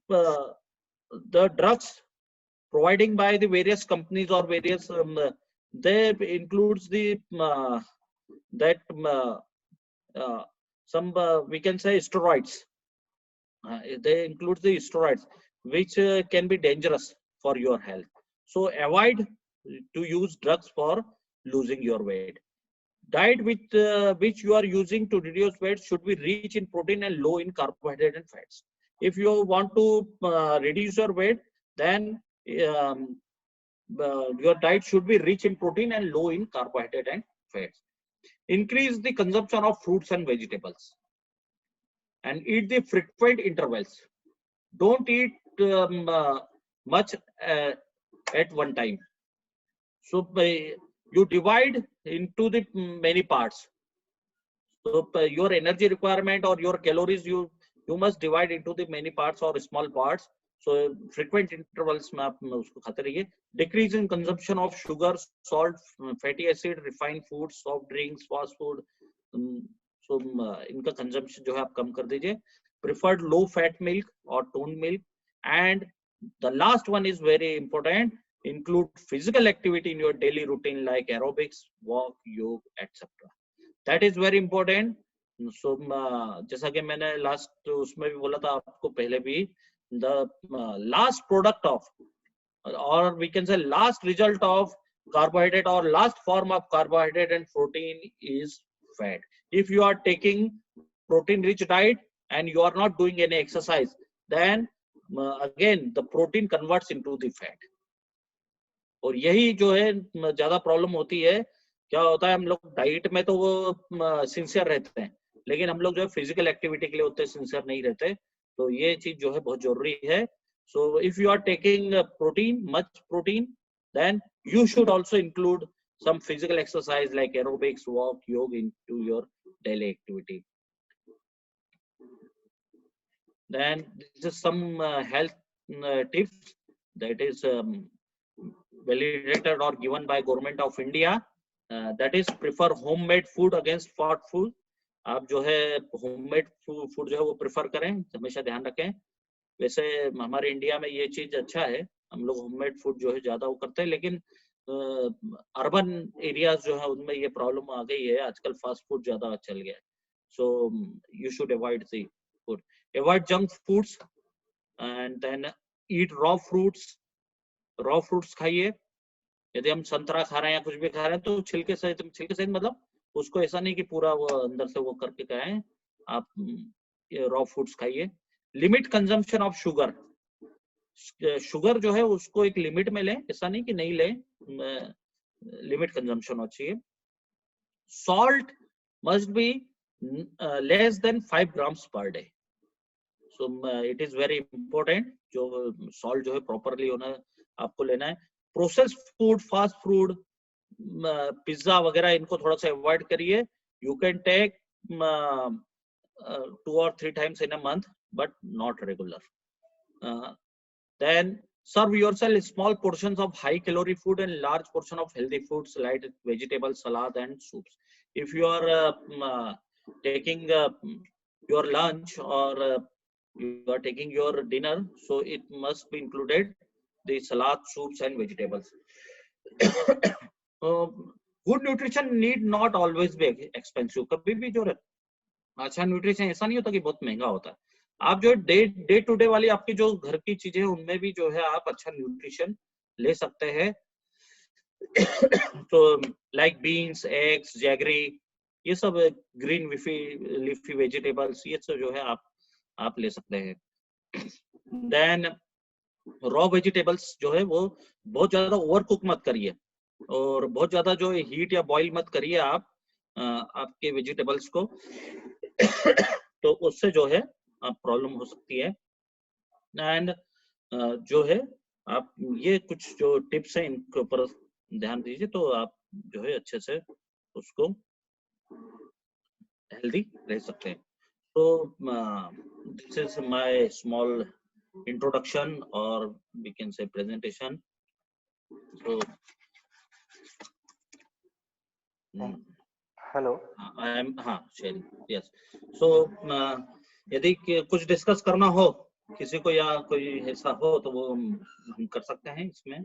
the drugs providing by the various companies or various they includes the that some we can say steroids. They include the steroids which can be dangerous for your health. So avoid to use drugs for losing your weight. Diet which you are using to reduce weight should be rich in protein and low in carbohydrate and fats. If you want to reduce your weight, then your diet should be rich in protein and low in carbohydrate and fats. Increase the consumption of fruits and vegetables, and eat the frequent intervals. Don't eat much at one time. So you divide into the many parts. So your energy requirement or your calories you must divide into the many parts or small parts. So frequent intervals में आप उसको खाते रहिए. Decrease in consumption of sugar, salt, fatty acid, refined foods, soft drinks, fast food. So इनका consumption जो है आप कम कर दीजिए. Preferred low fat milk or toned milk. And the last one is very important. Include physical activity in your daily routine like aerobics, walk, yoga, etc. That is very important. So जैसा कि मैंने last उसमें भी बोला था आपको पहले भी, the last product of, or we can say last result of carbohydrate or last form of carbohydrate and protein is fat. If you are taking protein rich diet and you are not doing any exercise, then again the protein converts into the fat. और यही जो है ज्यादा problem होती है. क्या होता है, हम लोग डाइट में तो वो सिंसियर रहते हैं, लेकिन हम लोग जो है फिजिकल एक्टिविटी के लिए उतने सिंसियर नहीं रहते. तो ये चीज जो है बहुत जरूरी है. So if you are taking protein, much protein, then you should also include some physical exercise like aerobics, walk, yoga into your daily activity. Then this is some health tips that is validated or given by Government of India. That is prefer homemade food against fast food. आप जो है homemade food जो है वो prefer करें, हमेशा ध्यान रखें. वैसे हमारे इंडिया में ये चीज अच्छा है, हम लोग होममेड फूड जो है ज्यादा वो करते हैं, लेकिन अर्बन एरियाज जो है उनमें ये प्रॉब्लम आ गई है, आजकल फास्ट फूड ज्यादा चल गया है. So you should avoid the food, avoid junk foods, and then eat raw fruits. Raw fruits खाइए. यदि हम संतरा खा रहे हैं या कुछ भी खा रहे हैं तो छिलके सहित मतलब उसको ऐसा नहीं कि पूरा वो अंदर से वो करके खाएं. आप रॉ फ्रूट्स खाइए. Limit consumption of sugar. Sugar जो है उसको एक लिमिट में लें, ऐसा नहीं कि नहीं लें, लिमिट कंजम्पशन होना चाहिए. Salt must be less than 5 grams per day. So it is very important. जो सॉल्ट जो है प्रॉपरली होना आपको लेना है. Processed food, fast food, pizza वगैरह इनको थोड़ा सा अवॉइड करिए. You can take 2 or 3 times in a month, but not regular. Then serve yourself small portions of high calorie food and large portion of healthy foods like vegetables, salad and soups. If you are taking your lunch or you are taking your dinner, so it must be included the salad, soups and vegetables. Good nutrition need not always be expensive. कभी भी जो अच्छा nutrition ऐसा नहीं होता कि बहुत महंगा होता है. आप जो डे टू डे वाली आपकी जो घर की चीजें हैं उनमें भी जो है आप अच्छा न्यूट्रिशन ले सकते हैं. तो लाइक बीन्स, एग्स, जैगरी, ये सब ग्रीन लीफी वेजिटेबल्स, ये सब जो है आप ले सकते हैं. देन रॉ वेजिटेबल्स जो है वो बहुत ज्यादा ओवर कुक मत करिए, और बहुत ज्यादा जो हीट या बॉईल मत करिए आप आपके वेजिटेबल्स को. तो उससे जो है प्रॉब्लम हो सकती है. एंड जो है आप ये कुछ जो टिप्स हैं इनके ऊपर ध्यान दीजिए तो आप जो है अच्छे से उसको हेल्दी रह सकते हैं। तो this is my small introduction, or we can say presentation. So hello, I am sharing, yes. So यदि कुछ डिस्कस करना हो किसी को या कोई ऐसा हो तो वो हम कर सकते हैं इसमें।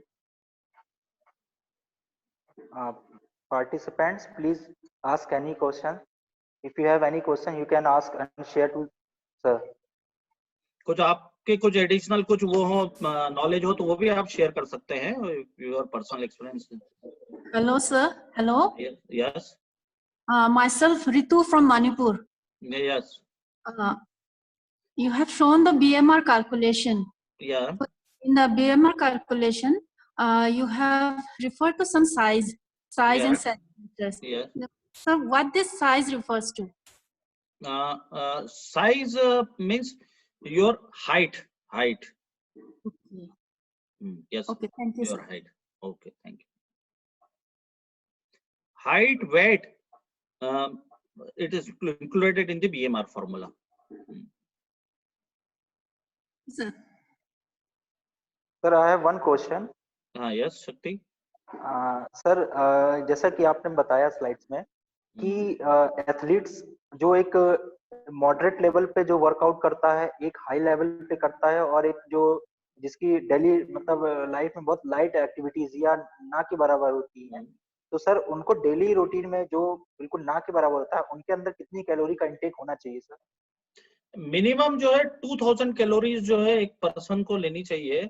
participants, please ask any question. If you have any question, you can ask and share to sir. कुछ आपके कुछ एडिशनल कुछ वो हो नॉलेज हो तो वो भी आप शेयर कर सकते हैं, your personal experience. Hello, sir. Hello. Yes. Myself, Ritu from Manipur. Yes. You have shown the BMR calculation. Yeah. In the BMR calculation, you have referred to some size Yeah. and centimeters. Yes. So, what this size refers to? Size means your height. Okay. Yes. Okay. Thank you, your sir. height. Okay. Thank you. Height, weight, it is included in the BMR formula. Sir. Sir, I have one question. Yes, Shakti. Sir, जैसा कि आपने बताया slides में कि athletes जो एक moderate level पे जो वर्कआउट करता है, एक हाई लेवल पे करता है, और एक जो जिसकी डेली मतलब लाइफ में बहुत लाइट एक्टिविटीज या ना के बराबर होती है, तो सर उनको डेली रूटीन में जो बिल्कुल ना के बराबर होता है, उनके अंदर कितनी कैलोरी का इंटेक होना चाहिए सर? मिनिमम जो है 2000 कैलोरीज जो है एक पर्सन को लेनी चाहिए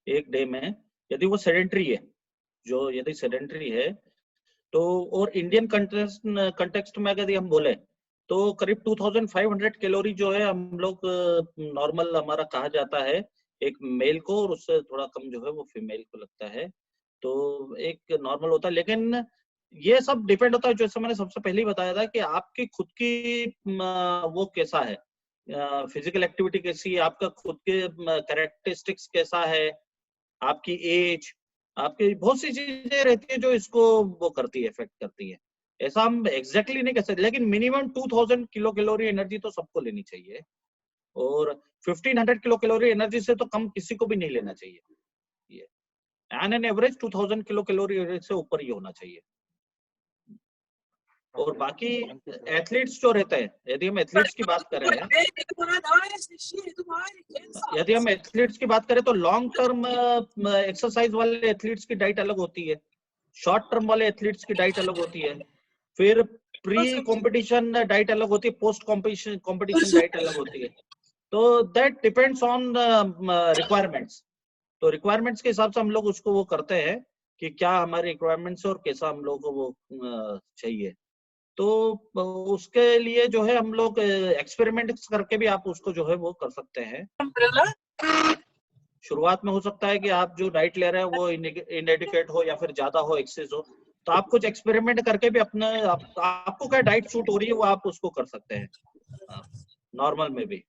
एक डे में, यदि वो सेडेंटरी है। जो यदि सेडेंटरी है तो, और इंडियन कंटेक्स्ट में अगर हम बोले तो करीब 2500 कैलोरी जो है हम लोग नॉर्मल हमारा कहा जाता है एक मेल को, और उससे थोड़ा कम जो है वो फीमेल को लगता है, तो एक नॉर्मल होता है। लेकिन ये सब डिपेंड होता है, जैसे मैंने सबसे पहले ही बताया था कि आपकी खुद की वो कैसा है, फिजिकल एक्टिविटी कैसी है, आपका खुद के कैरेक्टरिस्टिक्स कैसा है, आपकी एज, आपकी बहुत सी चीजें रहती है जो इसको वो करती है, इफेक्ट करती है। ऐसा हम एग्जैक्टली नहीं कह सकते, लेकिन मिनिमम 2000 किलो कैलोरी एनर्जी तो सबको लेनी चाहिए, और 1500 किलो कैलोरी एनर्जी से तो कम किसी को भी नहीं लेना चाहिए। ये एन एवरेज 2000 किलो कैलोरी से ऊपर ही होना चाहिए। और बाकी एथलीट्स जो रहते हैं, यदि हम एथलीट्स की बात करें, तो लॉन्ग टर्म एक्सरसाइज वाले एथलीट्स की डाइट अलग होती है, शॉर्ट टर्म वाले एथलीट्स की डाइट अलग होती है, फिर प्री कंपटीशन डाइट अलग होती है, पोस्ट कंपटीशन डाइट अलग होती है। तो दैट डिपेंड्स ऑन रिक्वायरमेंट्स। तो रिक्वायरमेंट्स के हिसाब से हम लोग उसको वो करते हैं कि क्या हमारे रिक्वायरमेंट्स है और कैसा हम लोग को वो चाहिए। तो उसके लिए जो है हम लोग एक्सपेरिमेंट्स करके भी आप उसको जो है वो कर सकते हैं। शुरुआत में हो सकता है कि आप जो डाइट ले रहे हैं वो इनएडिक्वेट हो या फिर ज्यादा हो, एक्सेस हो, तो आप कुछ एक्सपेरिमेंट करके भी अपने आपको क्या डाइट सूट हो रही है वो आप उसको कर सकते हैं नॉर्मल में भी।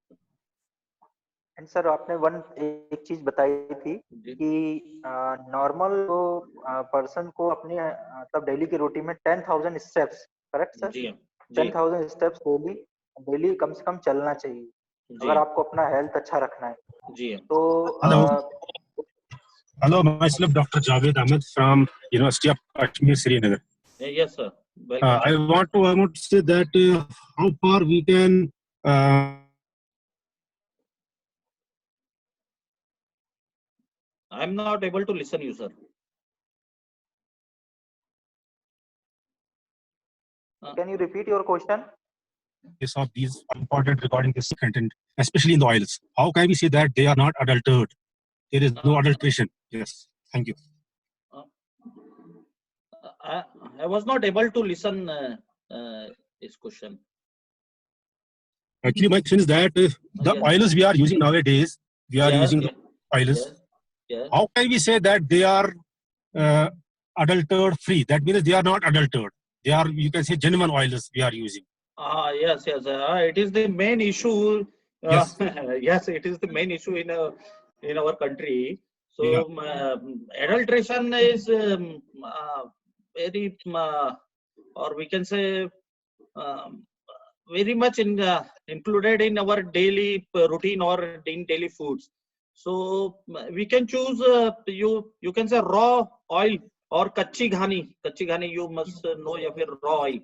एंड सर, आपने एक चीज बताई थी कि नॉर्मल पर्सन को अपनी तब डेली की रूटीन में 10,000 स्टेप्स, करेक्ट सर? जी 10,000 स्टेप्स डेली कम से कम चलना चाहिए अगर आपको अपना हेल्थ अच्छा रखना है। जी तो Hello, myself Dr. Javed Ahmed from University of Kashmir, Srinagar. Yes sir, welcome. I want to say that how far we can I'm not able to listen you, sir. Can you repeat your question? Yes, of these important regarding this content, especially in the oils. How can we say that they are not adulterated? There is no adulteration. Yes, thank you. I was not able to listen this question. Actually, my question is that the oils we are using nowadays, we are using the oils. Yes. How can we say that they are adulterated free? That means they are not adulterated. They are, you can say, genuine oils we are using. Yes. It is the main issue. Yes. Yes, it is the main issue in our country. So adulteration is very or we can say very much included in our daily routine or in daily foods. So we can choose you can say raw oil or kachi ghani you must know या फिर raw oil.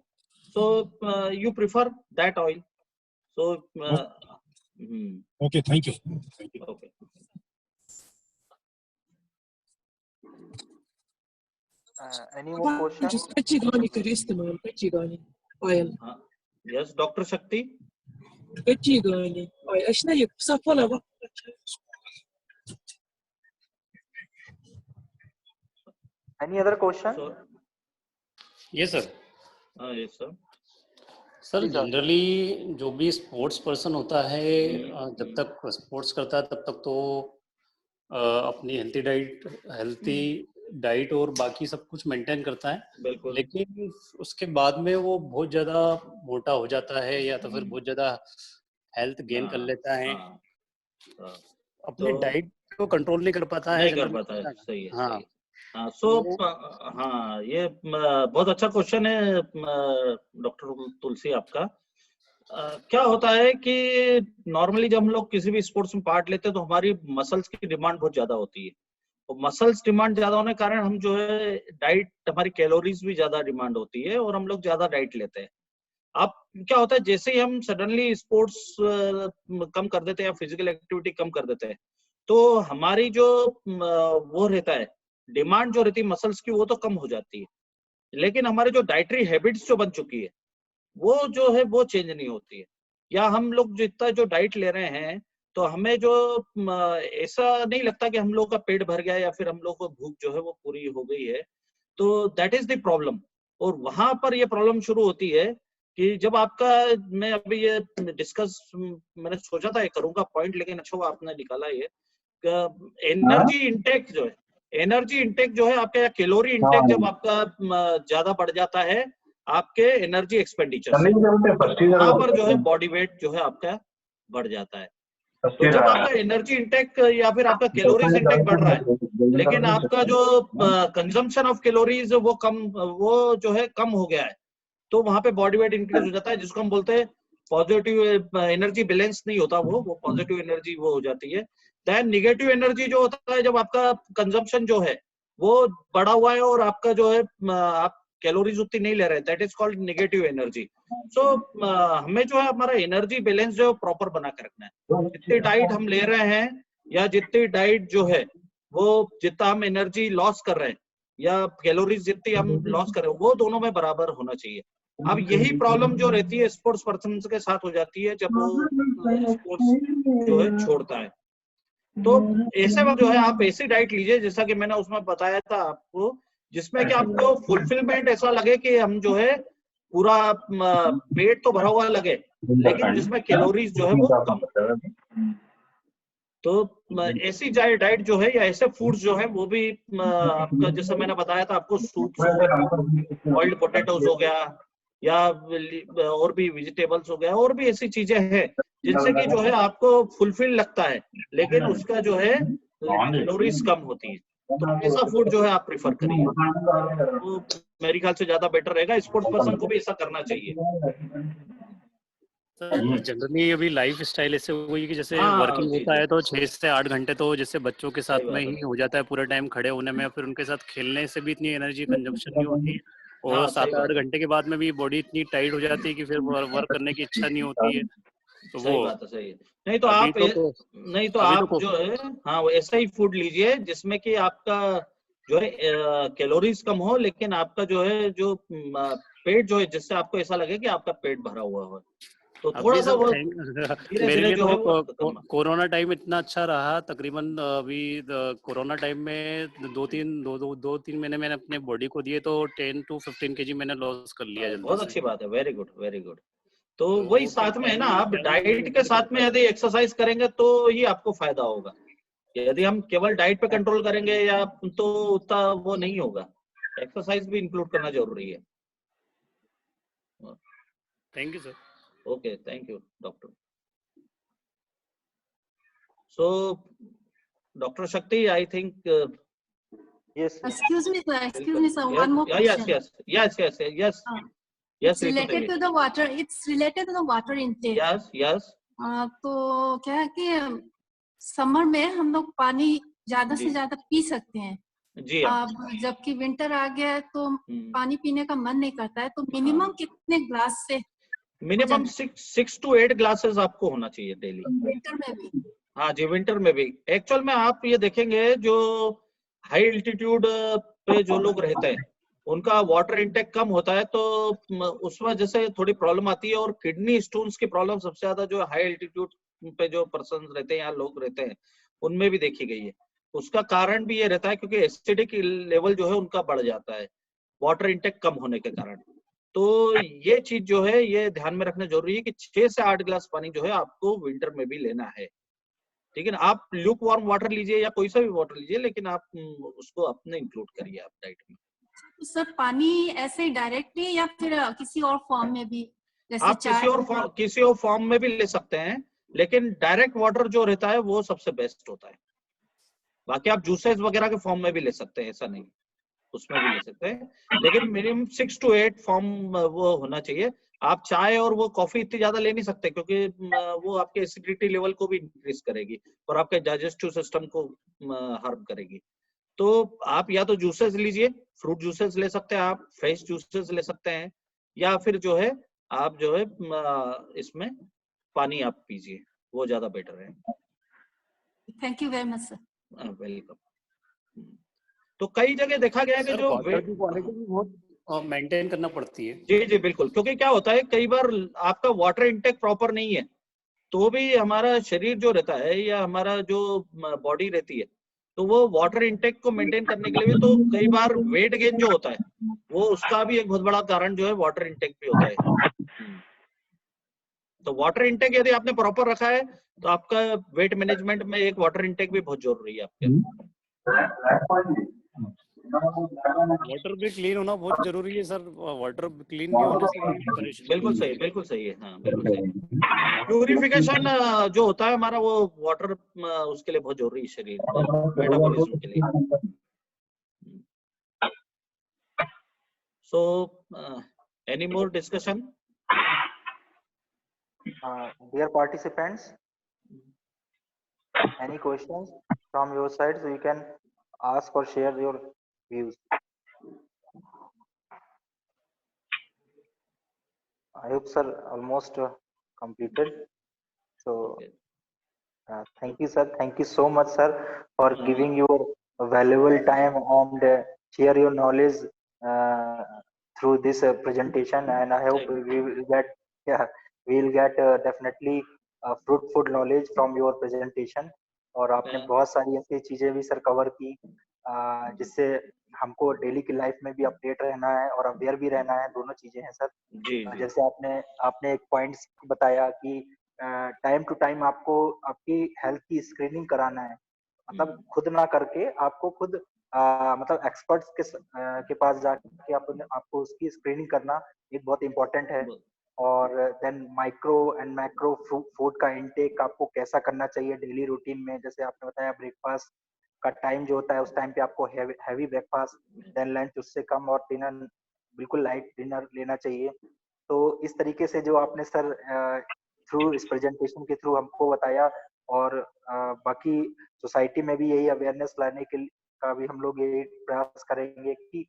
So you prefer that oil. So Okay, thank you. okay. Any more questions? Just कच्ची घानी कर इस्तेमाल कच्ची घानी oil. Yes, Dr. Shakti. कच्ची घानी oil. أشنا يك صفلا وقت. Any other question? So, ये sir yes sir. Sir generally जो भी स्पोर्ट्स पर्सन होता है जब तक स्पोर्ट्स करता है तब तक तो अपनी हेल्थी डाइट और बाकी सब कुछ मेंटेन करता है, बिल्कुल। लेकिन उसके बाद में वो बहुत ज्यादा मोटा हो जाता है या तो फिर बहुत ज्यादा हेल्थ गेन कर लेता है, अपनी डाइट को कंट्रोल नहीं कर पाता है, नहीं कर पाता है। सही है। हाँ हाँ, हाँ ये बहुत अच्छा क्वेश्चन है डॉक्टर तुलसी आपका। क्या होता है कि नॉर्मली जब हम लोग किसी भी स्पोर्ट्स में पार्ट लेते हैं तो हमारी मसल्स की डिमांड बहुत ज्यादा होती है, तो मसल्स डिमांड ज्यादा होने के कारण हम जो है डाइट, हमारी कैलोरीज भी ज्यादा डिमांड होती है और हम लोग ज्यादा डाइट लेते हैं। अब क्या होता है जैसे ही हम सडनली स्पोर्ट्स कम कर देते हैं या फिजिकल एक्टिविटी कम कर देते हैं तो हमारी जो वो रहता है डिमांड जो रहती है मसल्स की वो तो कम हो जाती है, लेकिन हमारे जो डाइटरी हैबिट्स जो बन चुकी है वो जो है वो चेंज नहीं होती है। या हम लोग जितना जो डाइट ले रहे हैं तो हमें जो ऐसा नहीं लगता कि हम लोग का पेट भर गया या फिर हम लोग को भूख जो है वो पूरी हो गई है, तो दैट इज द प्रॉब्लम। और वहां पर ये प्रॉब्लम शुरू होती है कि जब आपका, मैं अभी ये डिस्कस मैंने सोचा था ये करूंगा पॉइंट, लेकिन अच्छा हुआ आपने निकाला ये, एनर्जी इंटेक जो है, एनर्जी इंटेक जो है आपका, कैलोरी इंटेक जब आपका ज्यादा बढ़ जाता है आपके एनर्जी एक्सपेंडिचर से, वहां पर जो है बॉडी वेट जो है आपका बढ़ जाता है। तो जब आपका एनर्जी इंटेक या फिर आपका कैलोरीज इंटेक बढ़ रहा है लेकिन आपका जो कंजम्पशन ऑफ कैलोरीज वो कम, वो जो है कम हो गया है, तो वहां पे बॉडी वेट इंक्रीज हो जाता है, जिसको हम बोलते हैं पॉजिटिव एनर्जी बैलेंस नहीं होता, वो पॉजिटिव एनर्जी वो हो जाती है। देन निगेटिव एनर्जी जो होता है जब आपका कंजम्पशन जो है वो बढ़ा हुआ है और आपका जो है आप कैलोरीज उतनी नहीं ले रहे, that is called negative energy. So हमें जो है हमारा एनर्जी बैलेंस जो प्रॉपर बना के रखना है। जितनी डाइट हम ले रहे हैं या जितनी डाइट जो है वो जितना हम एनर्जी लॉस कर रहे हैं या कैलोरीज जितनी हम लॉस कर रहे हैं वो दोनों में बराबर होना चाहिए। अब यही प्रॉब्लम जो रहती है स्पोर्ट्स पर्सन के साथ हो जाती है जब वो स्पोर्ट्स जो है छोड़ता है। तो ऐसे वक्त जो है आप ऐसी डाइट लीजिए जैसा कि मैंने उसमें बताया था आपको, जिसमें कि आपको फुलफिलमेंट ऐसा लगे कि हम जो है पूरा पेट तो भरा हुआ लगे लेकिन जिसमें कैलोरीज जो है वो कम। तो ऐसी डाइट जो है या ऐसे फूड्स जो है वो भी आपका, जैसे मैंने बताया था आपको, सूप्स हो गया, ऑयल्ड पोटैटोज हो गया या और भी वेजिटेबल्स हो गया, और भी ऐसी चीजें हैं जिनसे कि जो है आपको फुलफिल लगता है लेकिन उसका जो है कैलोरीज कम होती है। तो ऐसा फूड जो है आप प्रिफर करिए, तो मेरे ख्याल से ज्यादा बेटर रहेगा। स्पोर्ट्स पर्सन को भी ऐसा करना चाहिए। जनरली अभी लाइफ स्टाइल ऐसे हुई कि जैसे वर्किंग होता है तो 6 से 8 घंटे तो जैसे बच्चों के साथ में ही हो जाता है पूरे टाइम खड़े होने में, फिर उनके साथ खेलने से भी इतनी एनर्जी कंजप्शन नहीं होती है और 7-8 घंटे के बाद में भी बॉडी इतनी टाइट हो जाती है कि फिर वर्क करने की इच्छा नहीं होती है। तो सही बात है, सही है। नहीं तो आप जो है हाँ वो ऐसा ही फूड लीजिए जिसमें कि आपका जो है कैलोरीज कम हो लेकिन आपका जो है जो पेट जो है जिससे आपको ऐसा लगे कि आपका पेट भरा हुआ हो, तो थोड़ा सा वो मेरे लिए तो कोरोना टाइम इतना अच्छा रहा। तकरीबन अभी कोरोना टाइम में 2-3 महीने मैंने अपने बॉडी को दिए तो 10 to 15 kg मैंने लॉस कर लिया जल्दी। बहुत अच्छी बात है, वेरी गुड वेरी गुड। तो वही साथ में है ना, आप डाइट के साथ में यदि एक्सरसाइज करेंगे तो ही आपको फायदा होगा। यदि हम केवल डाइट पे कंट्रोल करेंगे या तो उतना वो नहीं होगा, एक्सरसाइज भी इंक्लूड करना जरूरी है। Thank you sir. Okay, thank you doctor. So doctor Shakti, I think Yes. Excuse me, sir. Excuse me, sir. Yes, One more question. yes. Uh, Yes, It's related to the water. It's related to the water intake. yes. तो क्या है कि summer में हम लोग पानी ज्यादा जी। से ज्यादा पी सकते हैं। जी हाँ। अब जबकि विंटर आ गया है तो पानी पीने का मन नहीं करता है, तो मिनिमम हाँ। कितने ग्लास से? मिनिमम 6 to 8 ग्लासेस आपको होना चाहिए डेली। विंटर में भी? हाँ जी, विंटर में भी। एक्चुअल में आप ये देखेंगे जो हाई एल्टीट्यूड पे जो लोग रहते हैं उनका वाटर इंटेक कम होता है, तो उस वजह से थोड़ी प्रॉब्लम आती है। और किडनी स्टोन्स की प्रॉब्लम सबसे ज्यादा जो हाई एल्टीट्यूड पे जो पर्सन रहते हैं या लोग रहते हैं उनमें भी देखी गई है। उसका कारण भी ये रहता है क्योंकि एसिडिक लेवल जो है उनका बढ़ जाता है वाटर इंटेक कम होने के कारण। तो ये चीज जो है ये ध्यान में रखना जरूरी है कि 6 से 8 गिलास पानी जो है आपको विंटर में भी लेना है। ठीक है ना। आप ल्यूक वार्म वाटर लीजिए या कोई सा भी वाटर लीजिए, लेकिन आप उसको अपने इंक्लूड करिए आप डाइट में। तो सर पानी ऐसे डायरेक्टली या फिर किसी और फॉर्म में भी, जैसे आप किसी और फॉर्म में भी ले सकते हैं, लेकिन डायरेक्ट वाटर जो रहता है वो सबसे बेस्ट होता है। बाकी आप जूसेस वगैरह के फॉर्म में भी ले सकते हैं, ऐसा नहीं, उसमें भी ले सकते हैं, लेकिन मिनिमम 6 to 8 फॉर्म वो होना चाहिए। आप चाय और वो कॉफी इतनी ज्यादा ले नहीं सकते क्योंकि वो आपके एसिडिटी लेवल को भी इंक्रीज करेगी और आपके डाइजेस्टिव सिस्टम को हार्म करेगी। तो आप या तो जूसेस लीजिए, फ्रूट जूसेस ले सकते हैं, आप फ्रेश जूसेस ले सकते हैं, या फिर जो है आप जो है इसमें पानी आप पीजिए, वो ज्यादा बेटर है। Thank you very much sir. Welcome. तो कई जगह देखा गया है कि जो वाटर की क्वालिटी भी बहुत मेंटेन करना पड़ती है। जी बिल्कुल, क्योंकि क्या होता है कई बार आपका वाटर इंटेक प्रॉपर नहीं है तो भी हमारा शरीर जो रहता है या हमारा जो बॉडी रहती है तो वो वाटर इंटेक को मेंटेन करने के लिए भी, तो कई बार वेट गेन जो होता है वो उसका भी एक बहुत बड़ा कारण जो है वाटर इंटेक भी होता है। तो वाटर इंटेक यदि आपने प्रॉपर रखा है तो आपका वेट मैनेजमेंट में एक वाटर इंटेक भी बहुत जरूरी है आपके। वाटर भी क्लीन होना बहुत जरूरी है सर। वाटर क्लीन भी होने से परेशानी। बिल्कुल सही है। हाँ बिल्कुल सही। प्यूरिफिकेशन जो होता है हमारा वो वाटर उसके लिए बहुत जरूरी है शरीर मेटाबॉलिज्म के लिए। So any more discussion? Dear participants, any questions from your side, so you can ask or share your views. I hope sir almost completed. So thank you sir, thank you so much sir for giving your valuable time and share your knowledge through this presentation, and I hope we will get definitely fruitful knowledge from your presentation. और आपने बहुत सारी ऐसी चीजें भी sir cover की जिससे हमको डेली की लाइफ में भी अपडेट रहना है और अवेयर भी रहना है, दोनों चीजें हैं सर। जैसे आपने एक पॉइंट बताया कि टाइम टू टाइम आपको आपकी हेल्थ की स्क्रीनिंग कराना है, मतलब खुद ना करके आपको खुद मतलब एक्सपर्ट्स के पास जाके आपको उसकी स्क्रीनिंग करना एक बहुत इंपॉर्टेंट है। और then micro and macro food का इनटेक आपको कैसा करना चाहिए डेली रूटीन में। जैसे आपने बताया ब्रेकफास्ट का टाइम जो होता है उस टाइम पे आपको हैवी ब्रेकफास्ट, देन लंच उससे कम, और डिनर बिल्कुल लाइट डिनर लेना चाहिए। तो इस तरीके से जो आपने सर थ्रू इस प्रेजेंटेशन के थ्रू हमको बताया, और बाकी सोसाइटी में भी यही अवेयरनेस लाने के का भी हम लोग यही प्रयास करेंगे कि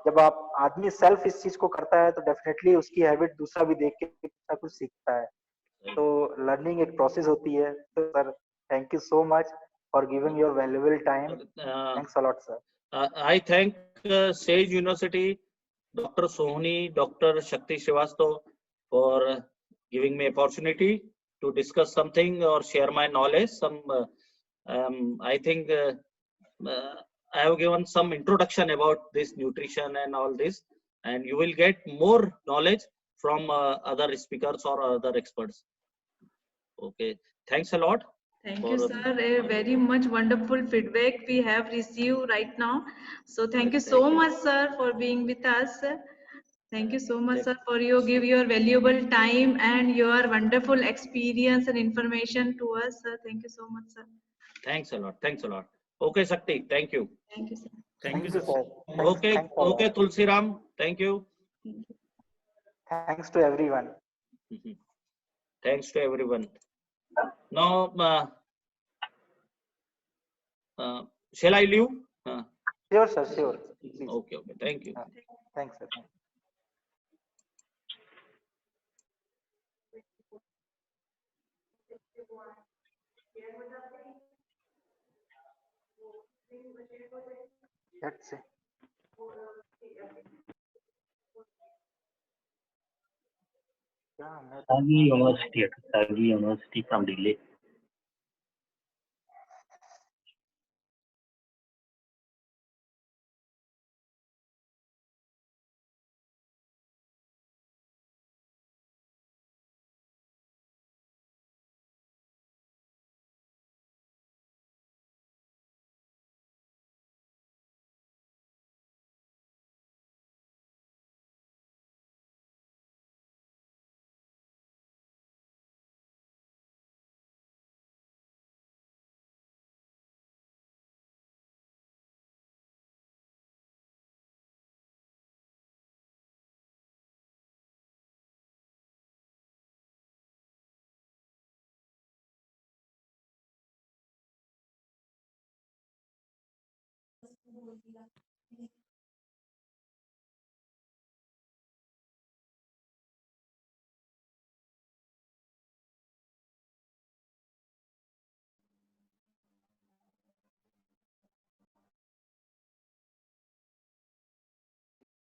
जब आप आदमी सेल्फ इस चीज को करता है तो डेफिनेटली उसकी हैबिट दूसरा भी देख के कुछ ना कुछ सीखता है। तो लर्निंग एक प्रोसेस होती है। तो sir thank you so much for giving your valuable time. Thanks a lot sir. I thank says university, Dr. Sohini, Dr. Shakti Srivastava for giving me opportunity to discuss something or share my knowledge. I think I have given some introduction about this nutrition and all this, and you will get more knowledge from other speakers or other experts. Okay, thanks a lot. Thank you, sir. A very much wonderful feedback we have received right now. So thank you so much, sir, for being with us. Thank you so much, sir, for you give your valuable time and your wonderful experience and information to us, sir. Thank you so much, sir. Thanks a lot. Thanks a lot. Okay, Shakti. Thank you. Thank you, sir. Thank you, you, sir. sir. Okay, Thanks a lot. okay, Tulsiram. Thank you. Thanks to everyone. Thanks to everyone. Now, shall I leave? Sure, sir. Sure. Please. Okay, okay. Thank you. Thanks, sir. Let's see. Yeah, Sagi University from Delhi.